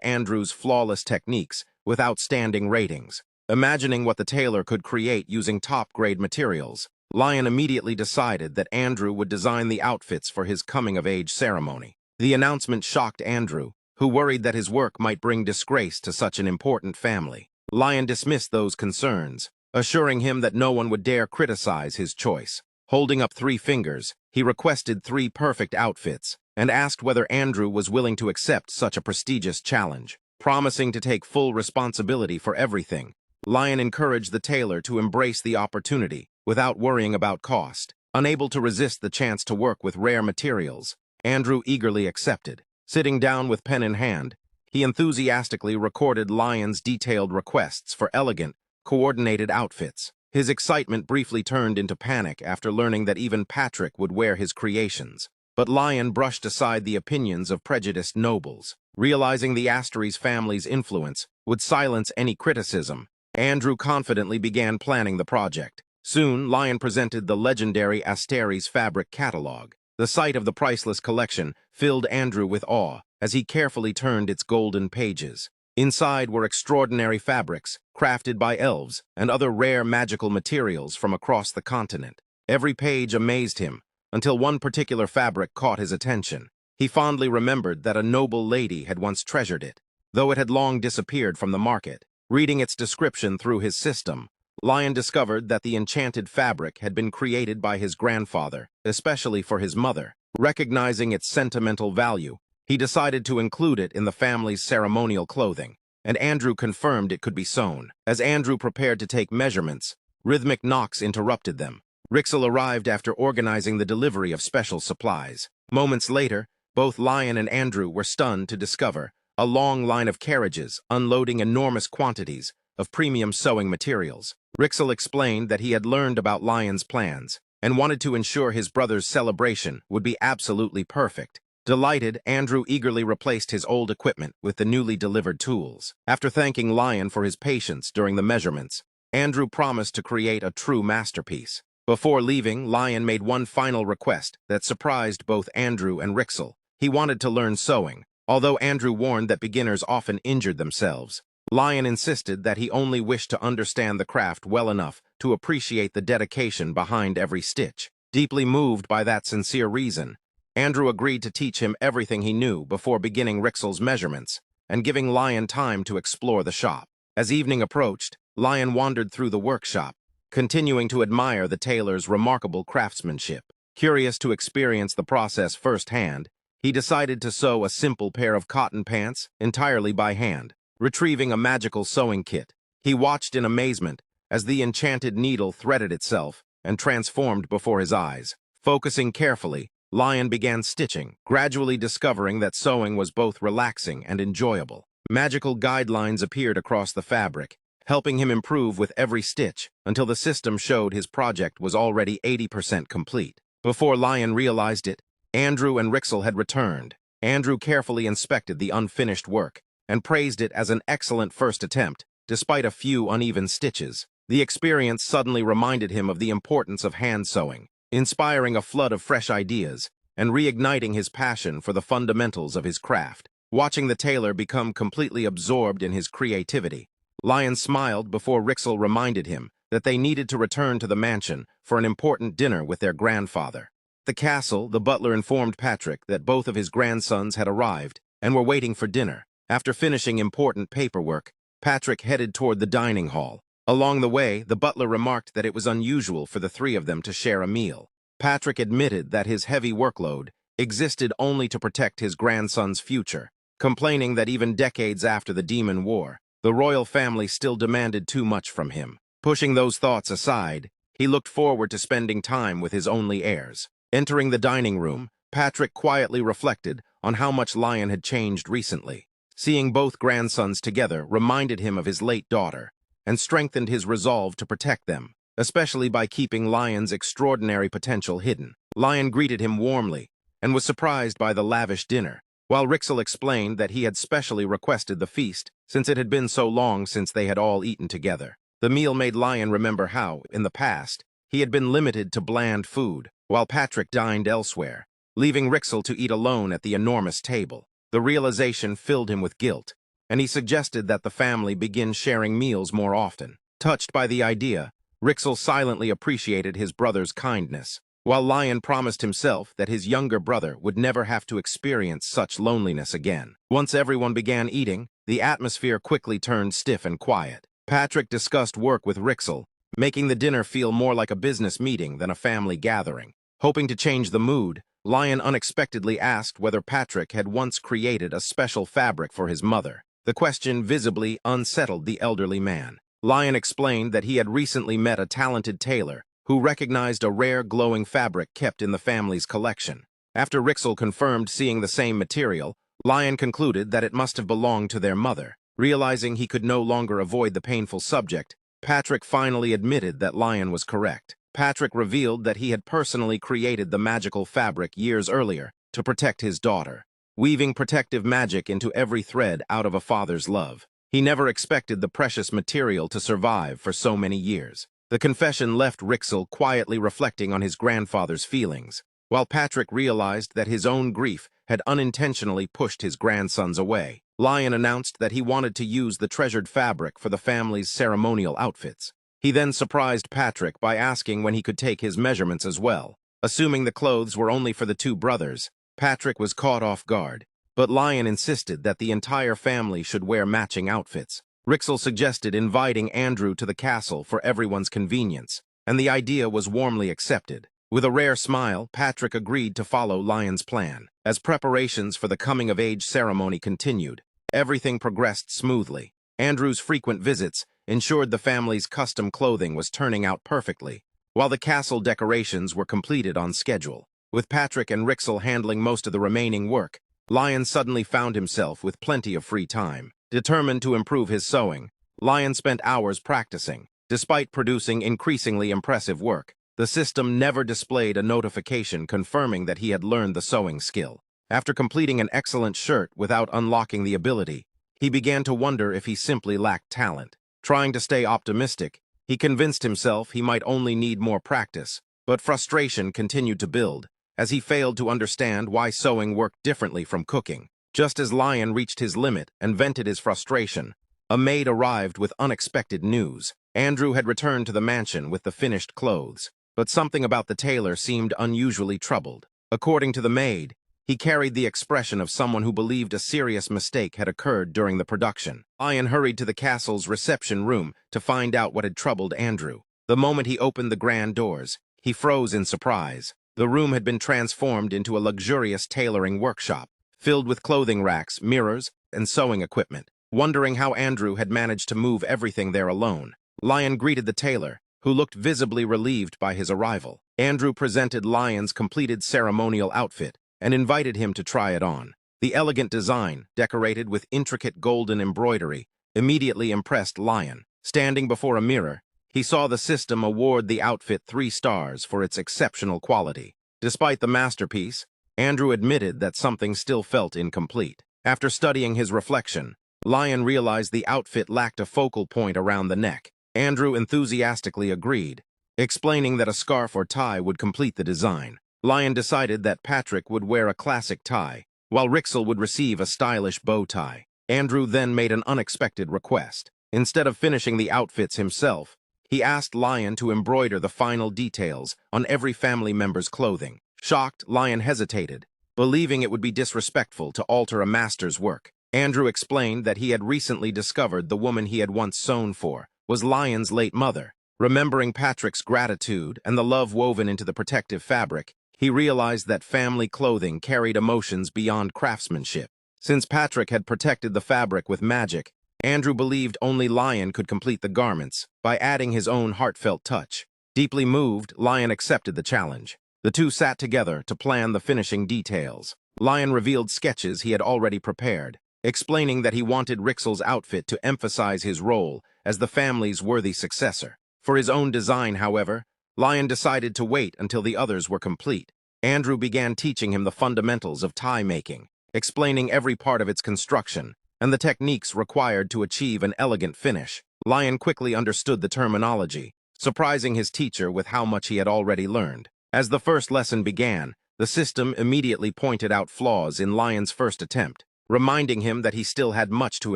Andrew's flawless techniques with outstanding ratings. Imagining what the tailor could create using top-grade materials, Lion immediately decided that Andrew would design the outfits for his coming-of-age ceremony. The announcement shocked Andrew, who worried that his work might bring disgrace to such an important family. Lion dismissed those concerns, assuring him that no one would dare criticize his choice. Holding up 3 fingers, he requested 3 perfect outfits and asked whether Andrew was willing to accept such a prestigious challenge. Promising to take full responsibility for everything, Lion encouraged the tailor to embrace the opportunity without worrying about cost. Unable to resist the chance to work with rare materials, Andrew eagerly accepted. Sitting down with pen in hand, he enthusiastically recorded Lion's detailed requests for elegant, coordinated outfits. His excitement briefly turned into panic after learning that even Patrick would wear his creations. But Lion brushed aside the opinions of prejudiced nobles. Realizing the Astery's family's influence would silence any criticism, Andrew confidently began planning the project. Soon, Lion presented the legendary Astery's fabric catalog. The sight of the priceless collection filled Andrew with awe as he carefully turned its golden pages. Inside were extraordinary fabrics, crafted by elves, and other rare magical materials from across the continent. Every page amazed him, until one particular fabric caught his attention. He fondly remembered that a noble lady had once treasured it, though it had long disappeared from the market. Reading its description through his system, Lion discovered that the enchanted fabric had been created by his grandfather, especially for his mother. Recognizing its sentimental value, he decided to include it in the family's ceremonial clothing, and Andrew confirmed it could be sewn. As Andrew prepared to take measurements, rhythmic knocks interrupted them. Rixel arrived after organizing the delivery of special supplies. Moments later, both Lion and Andrew were stunned to discover a long line of carriages unloading enormous quantities of premium sewing materials. Rixel explained that he had learned about Lion's plans and wanted to ensure his brother's celebration would be absolutely perfect. Delighted, Andrew eagerly replaced his old equipment with the newly delivered tools. After thanking Lion for his patience during the measurements, Andrew promised to create a true masterpiece. Before leaving, Lion made one final request that surprised both Andrew and Rixel. He wanted to learn sewing. Although Andrew warned that beginners often injured themselves, Lion insisted that he only wished to understand the craft well enough to appreciate the dedication behind every stitch. Deeply moved by that sincere reason, Andrew agreed to teach him everything he knew before beginning Rixel's measurements and giving Lion time to explore the shop. As evening approached, Lion wandered through the workshop, continuing to admire the tailor's remarkable craftsmanship. Curious to experience the process firsthand, he decided to sew a simple pair of cotton pants entirely by hand. Retrieving a magical sewing kit, he watched in amazement as the enchanted needle threaded itself and transformed before his eyes. Focusing carefully, Lion began stitching, gradually discovering that sewing was both relaxing and enjoyable. Magical guidelines appeared across the fabric, helping him improve with every stitch until the system showed his project was already 80% complete. Before Lion realized it, Andrew and Rixel had returned. Andrew carefully inspected the unfinished work and praised it as an excellent first attempt, despite a few uneven stitches. The experience suddenly reminded him of the importance of hand sewing, inspiring a flood of fresh ideas and reigniting his passion for the fundamentals of his craft. Watching the tailor become completely absorbed in his creativity, Lion smiled before Rixel reminded him that they needed to return to the mansion for an important dinner with their grandfather. At the castle, the butler informed Patrick that both of his grandsons had arrived and were waiting for dinner. After finishing important paperwork, Patrick headed toward the dining hall. Along the way, the butler remarked that it was unusual for the 3 of them to share a meal. Patrick admitted that his heavy workload existed only to protect his grandson's future, complaining that even decades after the Demon War, The royal family still demanded too much from him. Pushing those thoughts aside, he looked forward to spending time with his only heirs. Entering the dining room, Patrick quietly reflected on how much Lion had changed recently. Seeing both grandsons together reminded him of his late daughter and strengthened his resolve to protect them, especially by keeping Lion's extraordinary potential hidden. Lion greeted him warmly and was surprised by the lavish dinner, while Rixel explained that he had specially requested the feast since it had been so long since they had all eaten together. The meal made Lion remember how, in the past, he had been limited to bland food, while Patrick dined elsewhere, leaving Rixel to eat alone at the enormous table. The realization filled him with guilt, and he suggested that the family begin sharing meals more often. Touched by the idea, Rixel silently appreciated his brother's kindness, while Lion promised himself that his younger brother would never have to experience such loneliness again. Once everyone began eating, the atmosphere quickly turned stiff and quiet. Patrick discussed work with Rixel, making the dinner feel more like a business meeting than a family gathering. Hoping to change the mood, Lion unexpectedly asked whether Patrick had once created a special fabric for his mother. The question visibly unsettled the elderly man. Lion explained that he had recently met a talented tailor who recognized a rare glowing fabric kept in the family's collection. After Rixel confirmed seeing the same material, Lion concluded that it must have belonged to their mother. Realizing he could no longer avoid the painful subject, Patrick finally admitted that Lion was correct. Patrick revealed that he had personally created the magical fabric years earlier to protect his daughter, weaving protective magic into every thread out of a father's love. He never expected the precious material to survive for so many years. The confession left Rixel quietly reflecting on his grandfather's feelings, while Patrick realized that his own grief had unintentionally pushed his grandsons away. Lion announced that he wanted to use the treasured fabric for the family's ceremonial outfits. He then surprised Patrick by asking when he could take his measurements as well. Assuming the clothes were only for the two brothers, Patrick was caught off guard, but Lion insisted that the entire family should wear matching outfits. Rixel suggested inviting Andrew to the castle for everyone's convenience, and the idea was warmly accepted. With a rare smile, Patrick agreed to follow Lion's plan. As preparations for the coming-of-age ceremony continued, everything progressed smoothly. Andrew's frequent visits ensured the family's custom clothing was turning out perfectly, while the castle decorations were completed on schedule. With Patrick and Rixel handling most of the remaining work, Lion suddenly found himself with plenty of free time. Determined to improve his sewing, Lion spent hours practicing. Despite producing increasingly impressive work, the system never displayed a notification confirming that he had learned the sewing skill. After completing an excellent shirt without unlocking the ability, he began to wonder if he simply lacked talent. Trying to stay optimistic, he convinced himself he might only need more practice, but frustration continued to build as he failed to understand why sewing worked differently from cooking. Just as Lion reached his limit and vented his frustration, a maid arrived with unexpected news. Andrew had returned to the mansion with the finished clothes, but something about the tailor seemed unusually troubled. According to the maid, he carried the expression of someone who believed a serious mistake had occurred during the production. Lion hurried to the castle's reception room to find out what had troubled Andrew. The moment he opened the grand doors, he froze in surprise. The room had been transformed into a luxurious tailoring workshop, filled with clothing racks, mirrors, and sewing equipment. Wondering how Andrew had managed to move everything there alone, Lion greeted the tailor, who looked visibly relieved by his arrival. Andrew presented Lion's completed ceremonial outfit and invited him to try it on. The elegant design, decorated with intricate golden embroidery, immediately impressed Lion. Standing before a mirror, he saw the system award the outfit 3 stars for its exceptional quality. Despite the masterpiece, Andrew admitted that something still felt incomplete. After studying his reflection, Lion realized the outfit lacked a focal point around the neck. Andrew enthusiastically agreed, explaining that a scarf or tie would complete the design. Lion decided that Patrick would wear a classic tie, while Rixel would receive a stylish bow tie. Andrew then made an unexpected request. Instead of finishing the outfits himself, he asked Lion to embroider the final details on every family member's clothing. Shocked, Lion hesitated, believing it would be disrespectful to alter a master's work. Andrew explained that he had recently discovered the woman he had once sewn for was Lion's late mother. Remembering Patrick's gratitude and the love woven into the protective fabric, he realized that family clothing carried emotions beyond craftsmanship. Since Patrick had protected the fabric with magic, Andrew believed only Lion could complete the garments by adding his own heartfelt touch. Deeply moved, Lion accepted the challenge. The two sat together to plan the finishing details. Lion revealed sketches he had already prepared, explaining that he wanted Rixel's outfit to emphasize his role as the family's worthy successor. For his own design, however, Lion decided to wait until the others were complete. Andrew began teaching him the fundamentals of tie making, explaining every part of its construction and the techniques required to achieve an elegant finish. Lion quickly understood the terminology, surprising his teacher with how much he had already learned. As the first lesson began, the system immediately pointed out flaws in Lion's first attempt, reminding him that he still had much to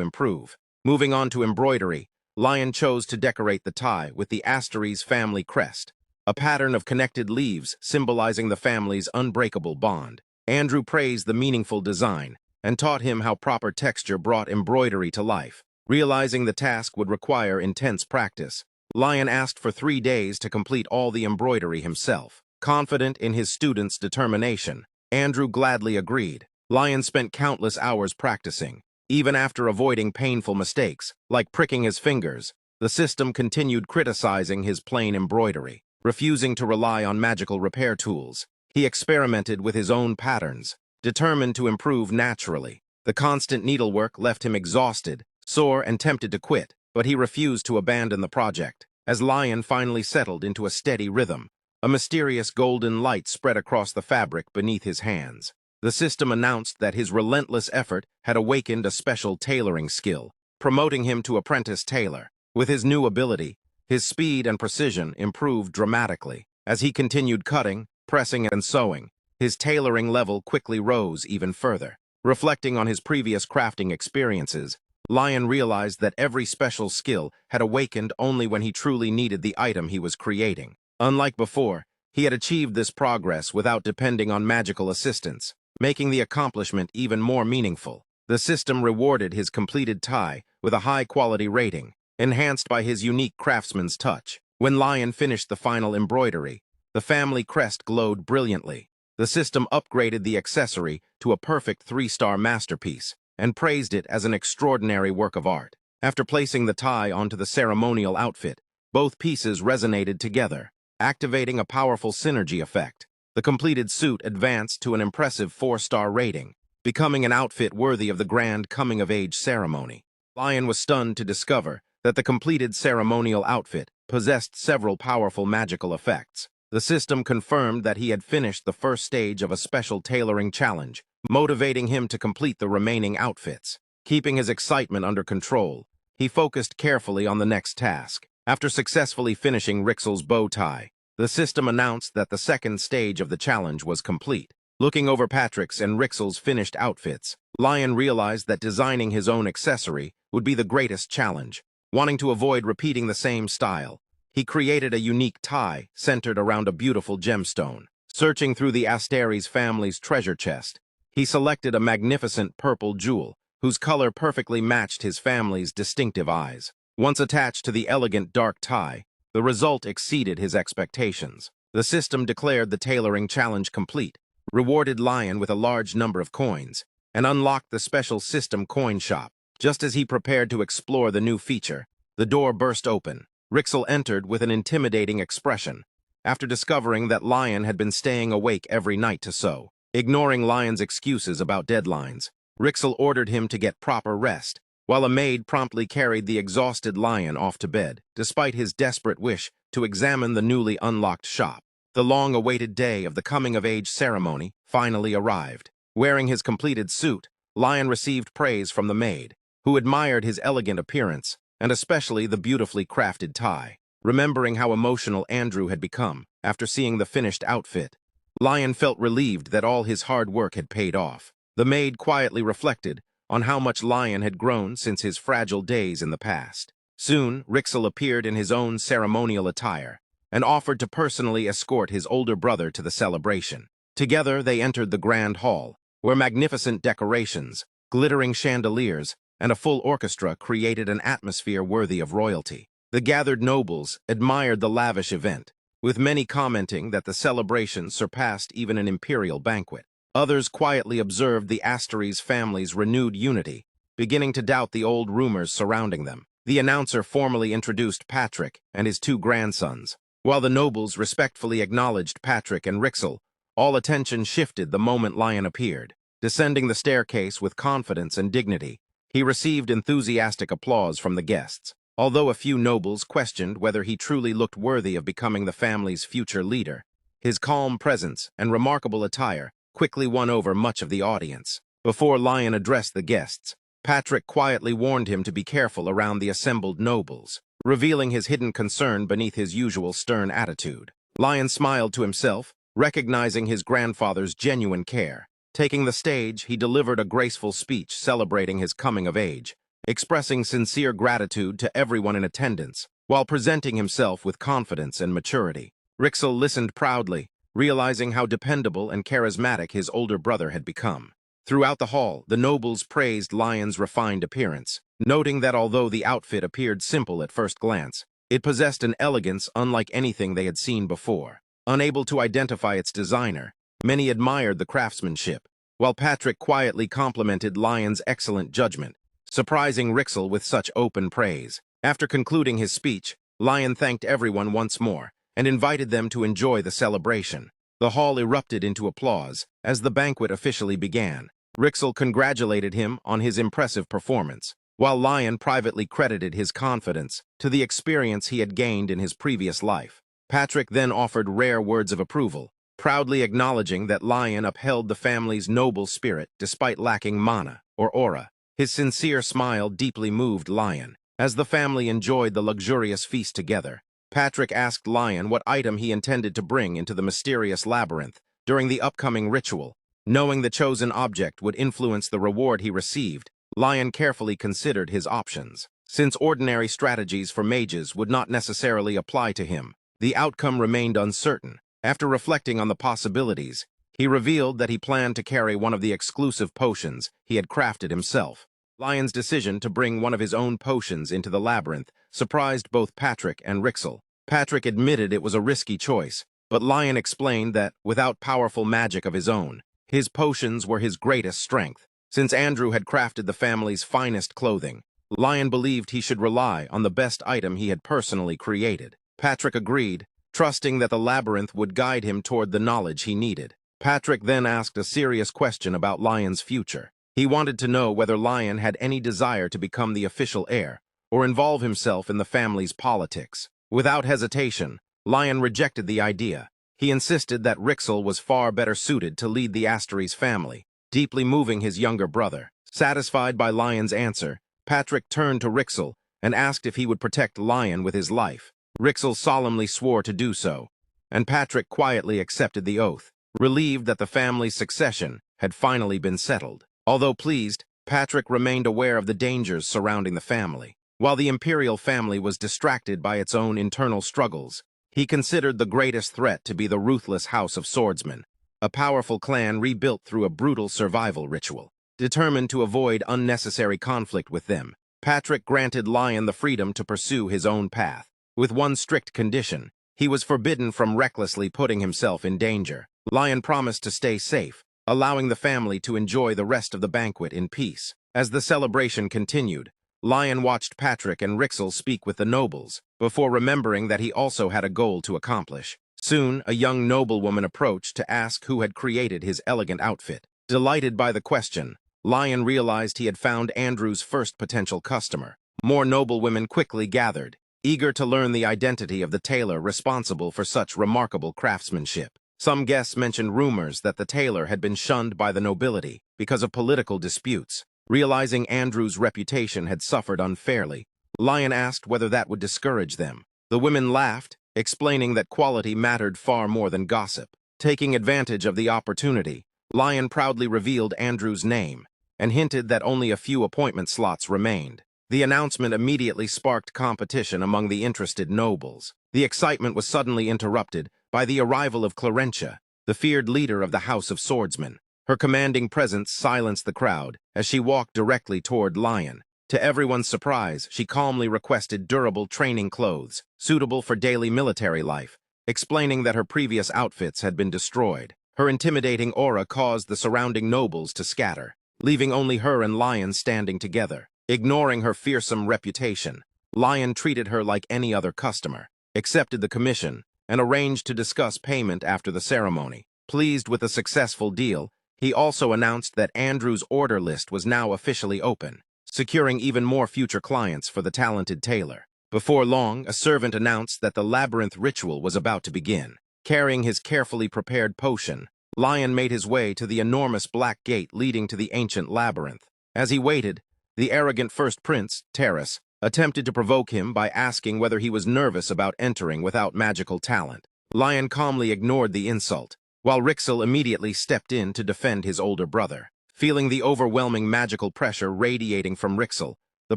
improve. Moving on to embroidery, Lion chose to decorate the tie with the Astery's family crest, a pattern of connected leaves symbolizing the family's unbreakable bond. Andrew praised the meaningful design and taught him how proper texture brought embroidery to life. Realizing the task would require intense practice, Lion asked for 3 days to complete all the embroidery himself. Confident in his students' determination, Andrew gladly agreed. Lion spent countless hours practicing. Even after avoiding painful mistakes, like pricking his fingers, the system continued criticizing his plain embroidery. Refusing to rely on magical repair tools, he experimented with his own patterns, determined to improve naturally. The constant needlework left him exhausted, sore, and tempted to quit, but he refused to abandon the project. As Lion finally settled into a steady rhythm, a mysterious golden light spread across the fabric beneath his hands. The system announced that his relentless effort had awakened a special tailoring skill, promoting him to apprentice tailor. With his new ability, his speed and precision improved dramatically. As he continued cutting, pressing, and sewing, his tailoring level quickly rose even further. Reflecting on his previous crafting experiences, Lion realized that every special skill had awakened only when he truly needed the item he was creating. Unlike before, he had achieved this progress without depending on magical assistance, making the accomplishment even more meaningful. The system rewarded his completed tie with a high-quality rating, enhanced by his unique craftsman's touch. When Lion finished the final embroidery, the family crest glowed brilliantly. The system upgraded the accessory to a perfect 3-star masterpiece and praised it as an extraordinary work of art. After placing the tie onto the ceremonial outfit, both pieces resonated together, activating a powerful synergy effect. The completed suit advanced to an impressive 4-star rating, becoming an outfit worthy of the grand coming-of-age ceremony. Lion was stunned to discover that the completed ceremonial outfit possessed several powerful magical effects. The system confirmed that he had finished the first stage of a special tailoring challenge, motivating him to complete the remaining outfits. Keeping his excitement under control, he focused carefully on the next task. After successfully finishing Rixel's bow tie, the system announced that the second stage of the challenge was complete. Looking over Patrick's and Rixel's finished outfits, Lion realized that designing his own accessory would be the greatest challenge. Wanting to avoid repeating the same style, he created a unique tie centered around a beautiful gemstone. Searching through the Astery's family's treasure chest, he selected a magnificent purple jewel whose color perfectly matched his family's distinctive eyes. Once attached to the elegant dark tie, the result exceeded his expectations. The system declared the tailoring challenge complete, rewarded Lion with a large number of coins, and unlocked the special system coin shop. Just as he prepared to explore the new feature, the door burst open. Rixel entered with an intimidating expression, after discovering that Lion had been staying awake every night to sew. Ignoring Lion's excuses about deadlines, Rixel ordered him to get proper rest, while a maid promptly carried the exhausted Lion off to bed, despite his desperate wish to examine the newly unlocked shop. The long-awaited day of the coming-of-age ceremony finally arrived. Wearing his completed suit, Lion received praise from the maid, who admired his elegant appearance, and especially the beautifully crafted tie. Remembering how emotional Andrew had become after seeing the finished outfit, Lion felt relieved that all his hard work had paid off. The maid quietly reflected on how much Lion had grown since his fragile days in the past. Soon, Rixel appeared in his own ceremonial attire and offered to personally escort his older brother to the celebration. Together, they entered the grand hall, where magnificent decorations, glittering chandeliers, and a full orchestra created an atmosphere worthy of royalty. The gathered nobles admired the lavish event, with many commenting that the celebration surpassed even an imperial banquet. Others quietly observed the Astery's family's renewed unity beginning to doubt the old rumors surrounding them. The announcer formally introduced Patrick and his two grandsons. While the nobles respectfully acknowledged Patrick and Rixel, all attention shifted the moment Lion appeared. Descending the staircase with confidence and dignity, he received enthusiastic applause from the guests. Although a few nobles questioned whether he truly looked worthy of becoming the family's future leader, his calm presence and remarkable attire quickly won over much of the audience. Before Lion addressed the guests, Patrick quietly warned him to be careful around the assembled nobles, revealing his hidden concern beneath his usual stern attitude. Lion smiled to himself, recognizing his grandfather's genuine care. Taking the stage, he delivered a graceful speech celebrating his coming of age, expressing sincere gratitude to everyone in attendance, while presenting himself with confidence and maturity. Rixel listened proudly, realizing how dependable and charismatic his older brother had become. Throughout the hall, the nobles praised Lion's refined appearance, noting that although the outfit appeared simple at first glance, it possessed an elegance unlike anything they had seen before. Unable to identify its designer, many admired the craftsmanship, while Patrick quietly complimented Lion's excellent judgment, surprising Rixel with such open praise. After concluding his speech, Lion thanked everyone once more and invited them to enjoy the celebration. The hall erupted into applause as the banquet officially began. Rixel congratulated him on his impressive performance, while Lion privately credited his confidence to the experience he had gained in his previous life. Patrick then offered rare words of approval, proudly acknowledging that Lion upheld the family's noble spirit despite lacking mana or aura. His sincere smile deeply moved Lion. As the family enjoyed the luxurious feast together, Patrick asked Lion what item he intended to bring into the mysterious labyrinth during the upcoming ritual. Knowing the chosen object would influence the reward he received, Lion carefully considered his options. Since ordinary strategies for mages would not necessarily apply to him, the outcome remained uncertain. After reflecting on the possibilities, he revealed that he planned to carry one of the exclusive potions he had crafted himself. Lion's decision to bring one of his own potions into the labyrinth surprised both Patrick and Rixel. Patrick admitted it was a risky choice, but Lion explained that, without powerful magic of his own, his potions were his greatest strength. Since Andrew had crafted the family's finest clothing, Lion believed he should rely on the best item he had personally created. Patrick agreed, trusting that the labyrinth would guide him toward the knowledge he needed. Patrick then asked a serious question about Lion's future. He wanted to know whether Lion had any desire to become the official heir or involve himself in the family's politics. Without hesitation, Lion rejected the idea. He insisted that Rixel was far better suited to lead the Astery's family, deeply moving his younger brother. Satisfied by Lion's answer, Patrick turned to Rixel and asked if he would protect Lion with his life. Rixel solemnly swore to do so, and Patrick quietly accepted the oath, relieved that the family's succession had finally been settled. Although pleased, Patrick remained aware of the dangers surrounding the family. While the imperial family was distracted by its own internal struggles, he considered the greatest threat to be the ruthless House of Swordsmen, a powerful clan rebuilt through a brutal survival ritual. Determined to avoid unnecessary conflict with them, Patrick granted Lion the freedom to pursue his own path. With one strict condition, he was forbidden from recklessly putting himself in danger. Lion promised to stay safe, allowing the family to enjoy the rest of the banquet in peace. As the celebration continued, Lion watched Patrick and Rixel speak with the nobles, before remembering that he also had a goal to accomplish. Soon, a young noblewoman approached to ask who had created his elegant outfit. Delighted by the question, Lion realized he had found Andrew's first potential customer. More noblewomen quickly gathered, eager to learn the identity of the tailor responsible for such remarkable craftsmanship. Some guests mentioned rumors that the tailor had been shunned by the nobility because of political disputes. Realizing Andrew's reputation had suffered unfairly, Lion asked whether that would discourage them. The women laughed, explaining that quality mattered far more than gossip. Taking advantage of the opportunity, Lion proudly revealed Andrew's name and hinted that only a few appointment slots remained. The announcement immediately sparked competition among the interested nobles. The excitement was suddenly interrupted by the arrival of Clarentia, the feared leader of the House of Swordsmen. Her commanding presence silenced the crowd as she walked directly toward Lion. To everyone's surprise, she calmly requested durable training clothes, suitable for daily military life, explaining that her previous outfits had been destroyed. Her intimidating aura caused the surrounding nobles to scatter. leaving only her and Lion standing together. Ignoring her fearsome reputation, Lion treated her like any other customer, accepted the commission, and arranged to discuss payment after the ceremony. Pleased with the successful deal, he also announced that Andrew's order list was now officially open, securing even more future clients for the talented tailor. Before long, a servant announced that the labyrinth ritual was about to begin. Carrying his carefully prepared potion, Lion made his way to the enormous black gate leading to the ancient labyrinth. As he waited, the arrogant first prince, Terrace, attempted to provoke him by asking whether he was nervous about entering without magical talent. Lion calmly ignored the insult, while Rixel immediately stepped in to defend his older brother. Feeling the overwhelming magical pressure radiating from Rixel, the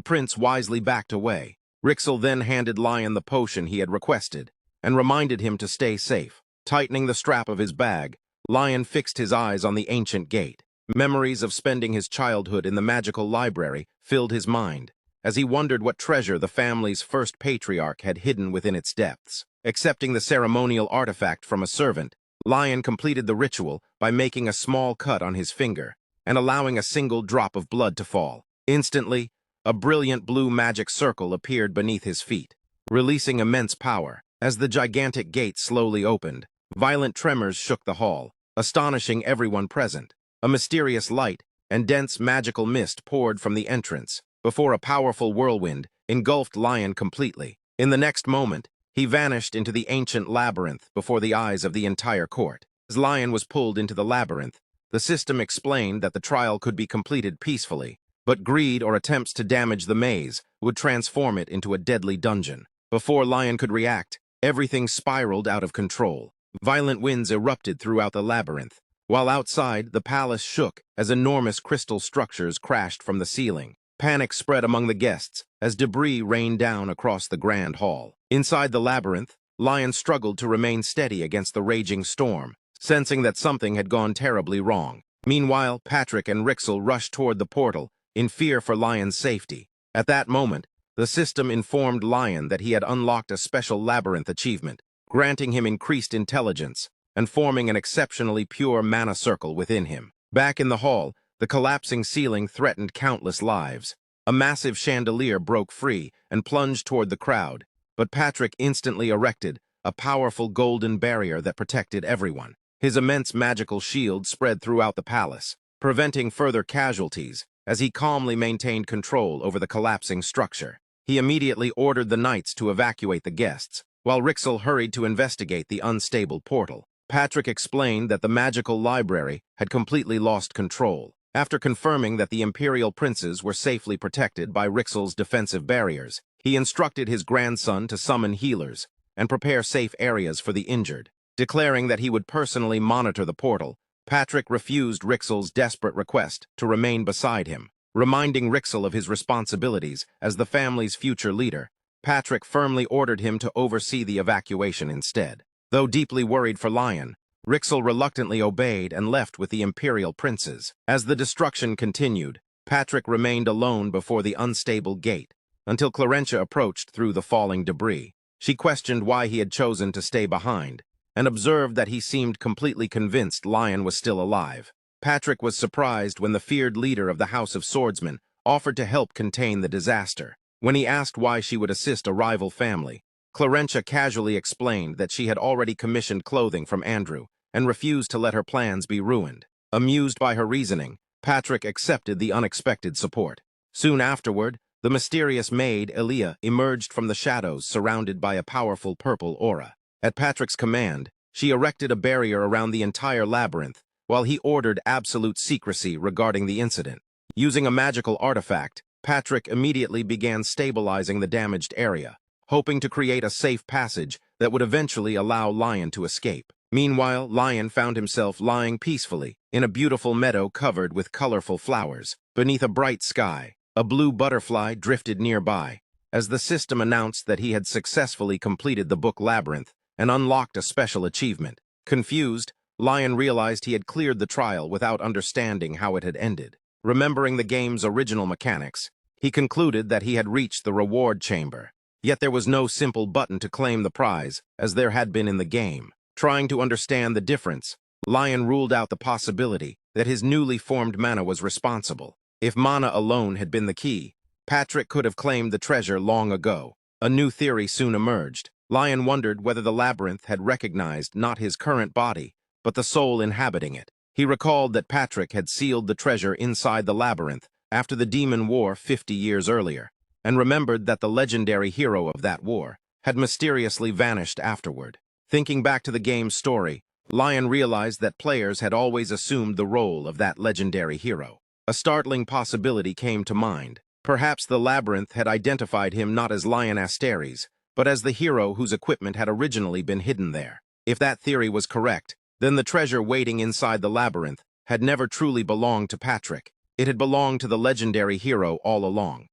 prince wisely backed away. Rixel then handed Lion the potion he had requested, and reminded him to stay safe. Tightening the strap of his bag, Lion fixed his eyes on the ancient gate. Memories of spending his childhood in the magical library filled his mind, as he wondered what treasure the family's first patriarch had hidden within its depths. Accepting the ceremonial artifact from a servant, Lion completed the ritual by making a small cut on his finger and allowing a single drop of blood to fall. Instantly, a brilliant blue magic circle appeared beneath his feet, releasing immense power. As the gigantic gate slowly opened, violent tremors shook the hall, astonishing everyone present. A mysterious light and dense magical mist poured from the entrance, before a powerful whirlwind engulfed Lion completely. In the next moment, he vanished into the ancient labyrinth before the eyes of the entire court. As Lion was pulled into the labyrinth, the system explained that the trial could be completed peacefully, but greed or attempts to damage the maze would transform it into a deadly dungeon. Before Lion could react, everything spiraled out of control. Violent winds erupted throughout the labyrinth, while outside, the palace shook as enormous crystal structures crashed from the ceiling. Panic spread among the guests as debris rained down across the grand hall. Inside the labyrinth, Lion struggled to remain steady against the raging storm, sensing that something had gone terribly wrong. Meanwhile, Patrick and Rixel rushed toward the portal in fear for Lion's safety. At that moment, the system informed Lion that he had unlocked a special labyrinth achievement, granting him increased intelligence and forming an exceptionally pure mana circle within him. Back in the hall, the collapsing ceiling threatened countless lives. A massive chandelier broke free and plunged toward the crowd, but Patrick instantly erected a powerful golden barrier that protected everyone. His immense magical shield spread throughout the palace, preventing further casualties as he calmly maintained control over the collapsing structure. He immediately ordered the knights to evacuate the guests, while Rixel hurried to investigate the unstable portal. Patrick explained that the magical library had completely lost control. After confirming that the imperial princes were safely protected by Rixel's defensive barriers, he instructed his grandson to summon healers and prepare safe areas for the injured. Declaring that he would personally monitor the portal, Patrick refused Rixel's desperate request to remain beside him. Reminding Rixel of his responsibilities as the family's future leader, Patrick firmly ordered him to oversee the evacuation instead. Though deeply worried for Lion, Rixel reluctantly obeyed and left with the imperial princes. As the destruction continued, Patrick remained alone before the unstable gate until Clarentia approached through the falling debris. She questioned why he had chosen to stay behind and observed that he seemed completely convinced Lion was still alive. Patrick was surprised when the feared leader of the House of Swordsmen offered to help contain the disaster. When he asked why she would assist a rival family, Clarentia casually explained that she had already commissioned clothing from Andrew and refused to let her plans be ruined. Amused by her reasoning, Patrick accepted the unexpected support. Soon afterward, the mysterious maid, Elia, emerged from the shadows surrounded by a powerful purple aura. At Patrick's command, she erected a barrier around the entire labyrinth, while he ordered absolute secrecy regarding the incident. Using a magical artifact, Patrick immediately began stabilizing the damaged area, hoping to create a safe passage that would eventually allow Lion to escape. Meanwhile, Lion found himself lying peacefully in a beautiful meadow covered with colorful flowers. Beneath a bright sky, a blue butterfly drifted nearby, as the system announced that he had successfully completed the book Labyrinth and unlocked a special achievement. Confused, Lion realized he had cleared the trial without understanding how it had ended. Remembering the game's original mechanics, he concluded that he had reached the reward chamber. Yet there was no simple button to claim the prize, as there had been in the game. Trying to understand the difference, Lion ruled out the possibility that his newly formed mana was responsible. If mana alone had been the key, Patrick could have claimed the treasure long ago. A new theory soon emerged. Lion wondered whether the labyrinth had recognized not his current body, but the soul inhabiting it. He recalled that Patrick had sealed the treasure inside the labyrinth after the demon war 50 years earlier, and remembered that the legendary hero of that war had mysteriously vanished afterward. Thinking back to the game's story, Lion realized that players had always assumed the role of that legendary hero. A startling possibility came to mind. Perhaps the labyrinth had identified him not as Lion Astery, but as the hero whose equipment had originally been hidden there. If that theory was correct, then the treasure waiting inside the labyrinth had never truly belonged to Patrick. It had belonged to the legendary hero all along.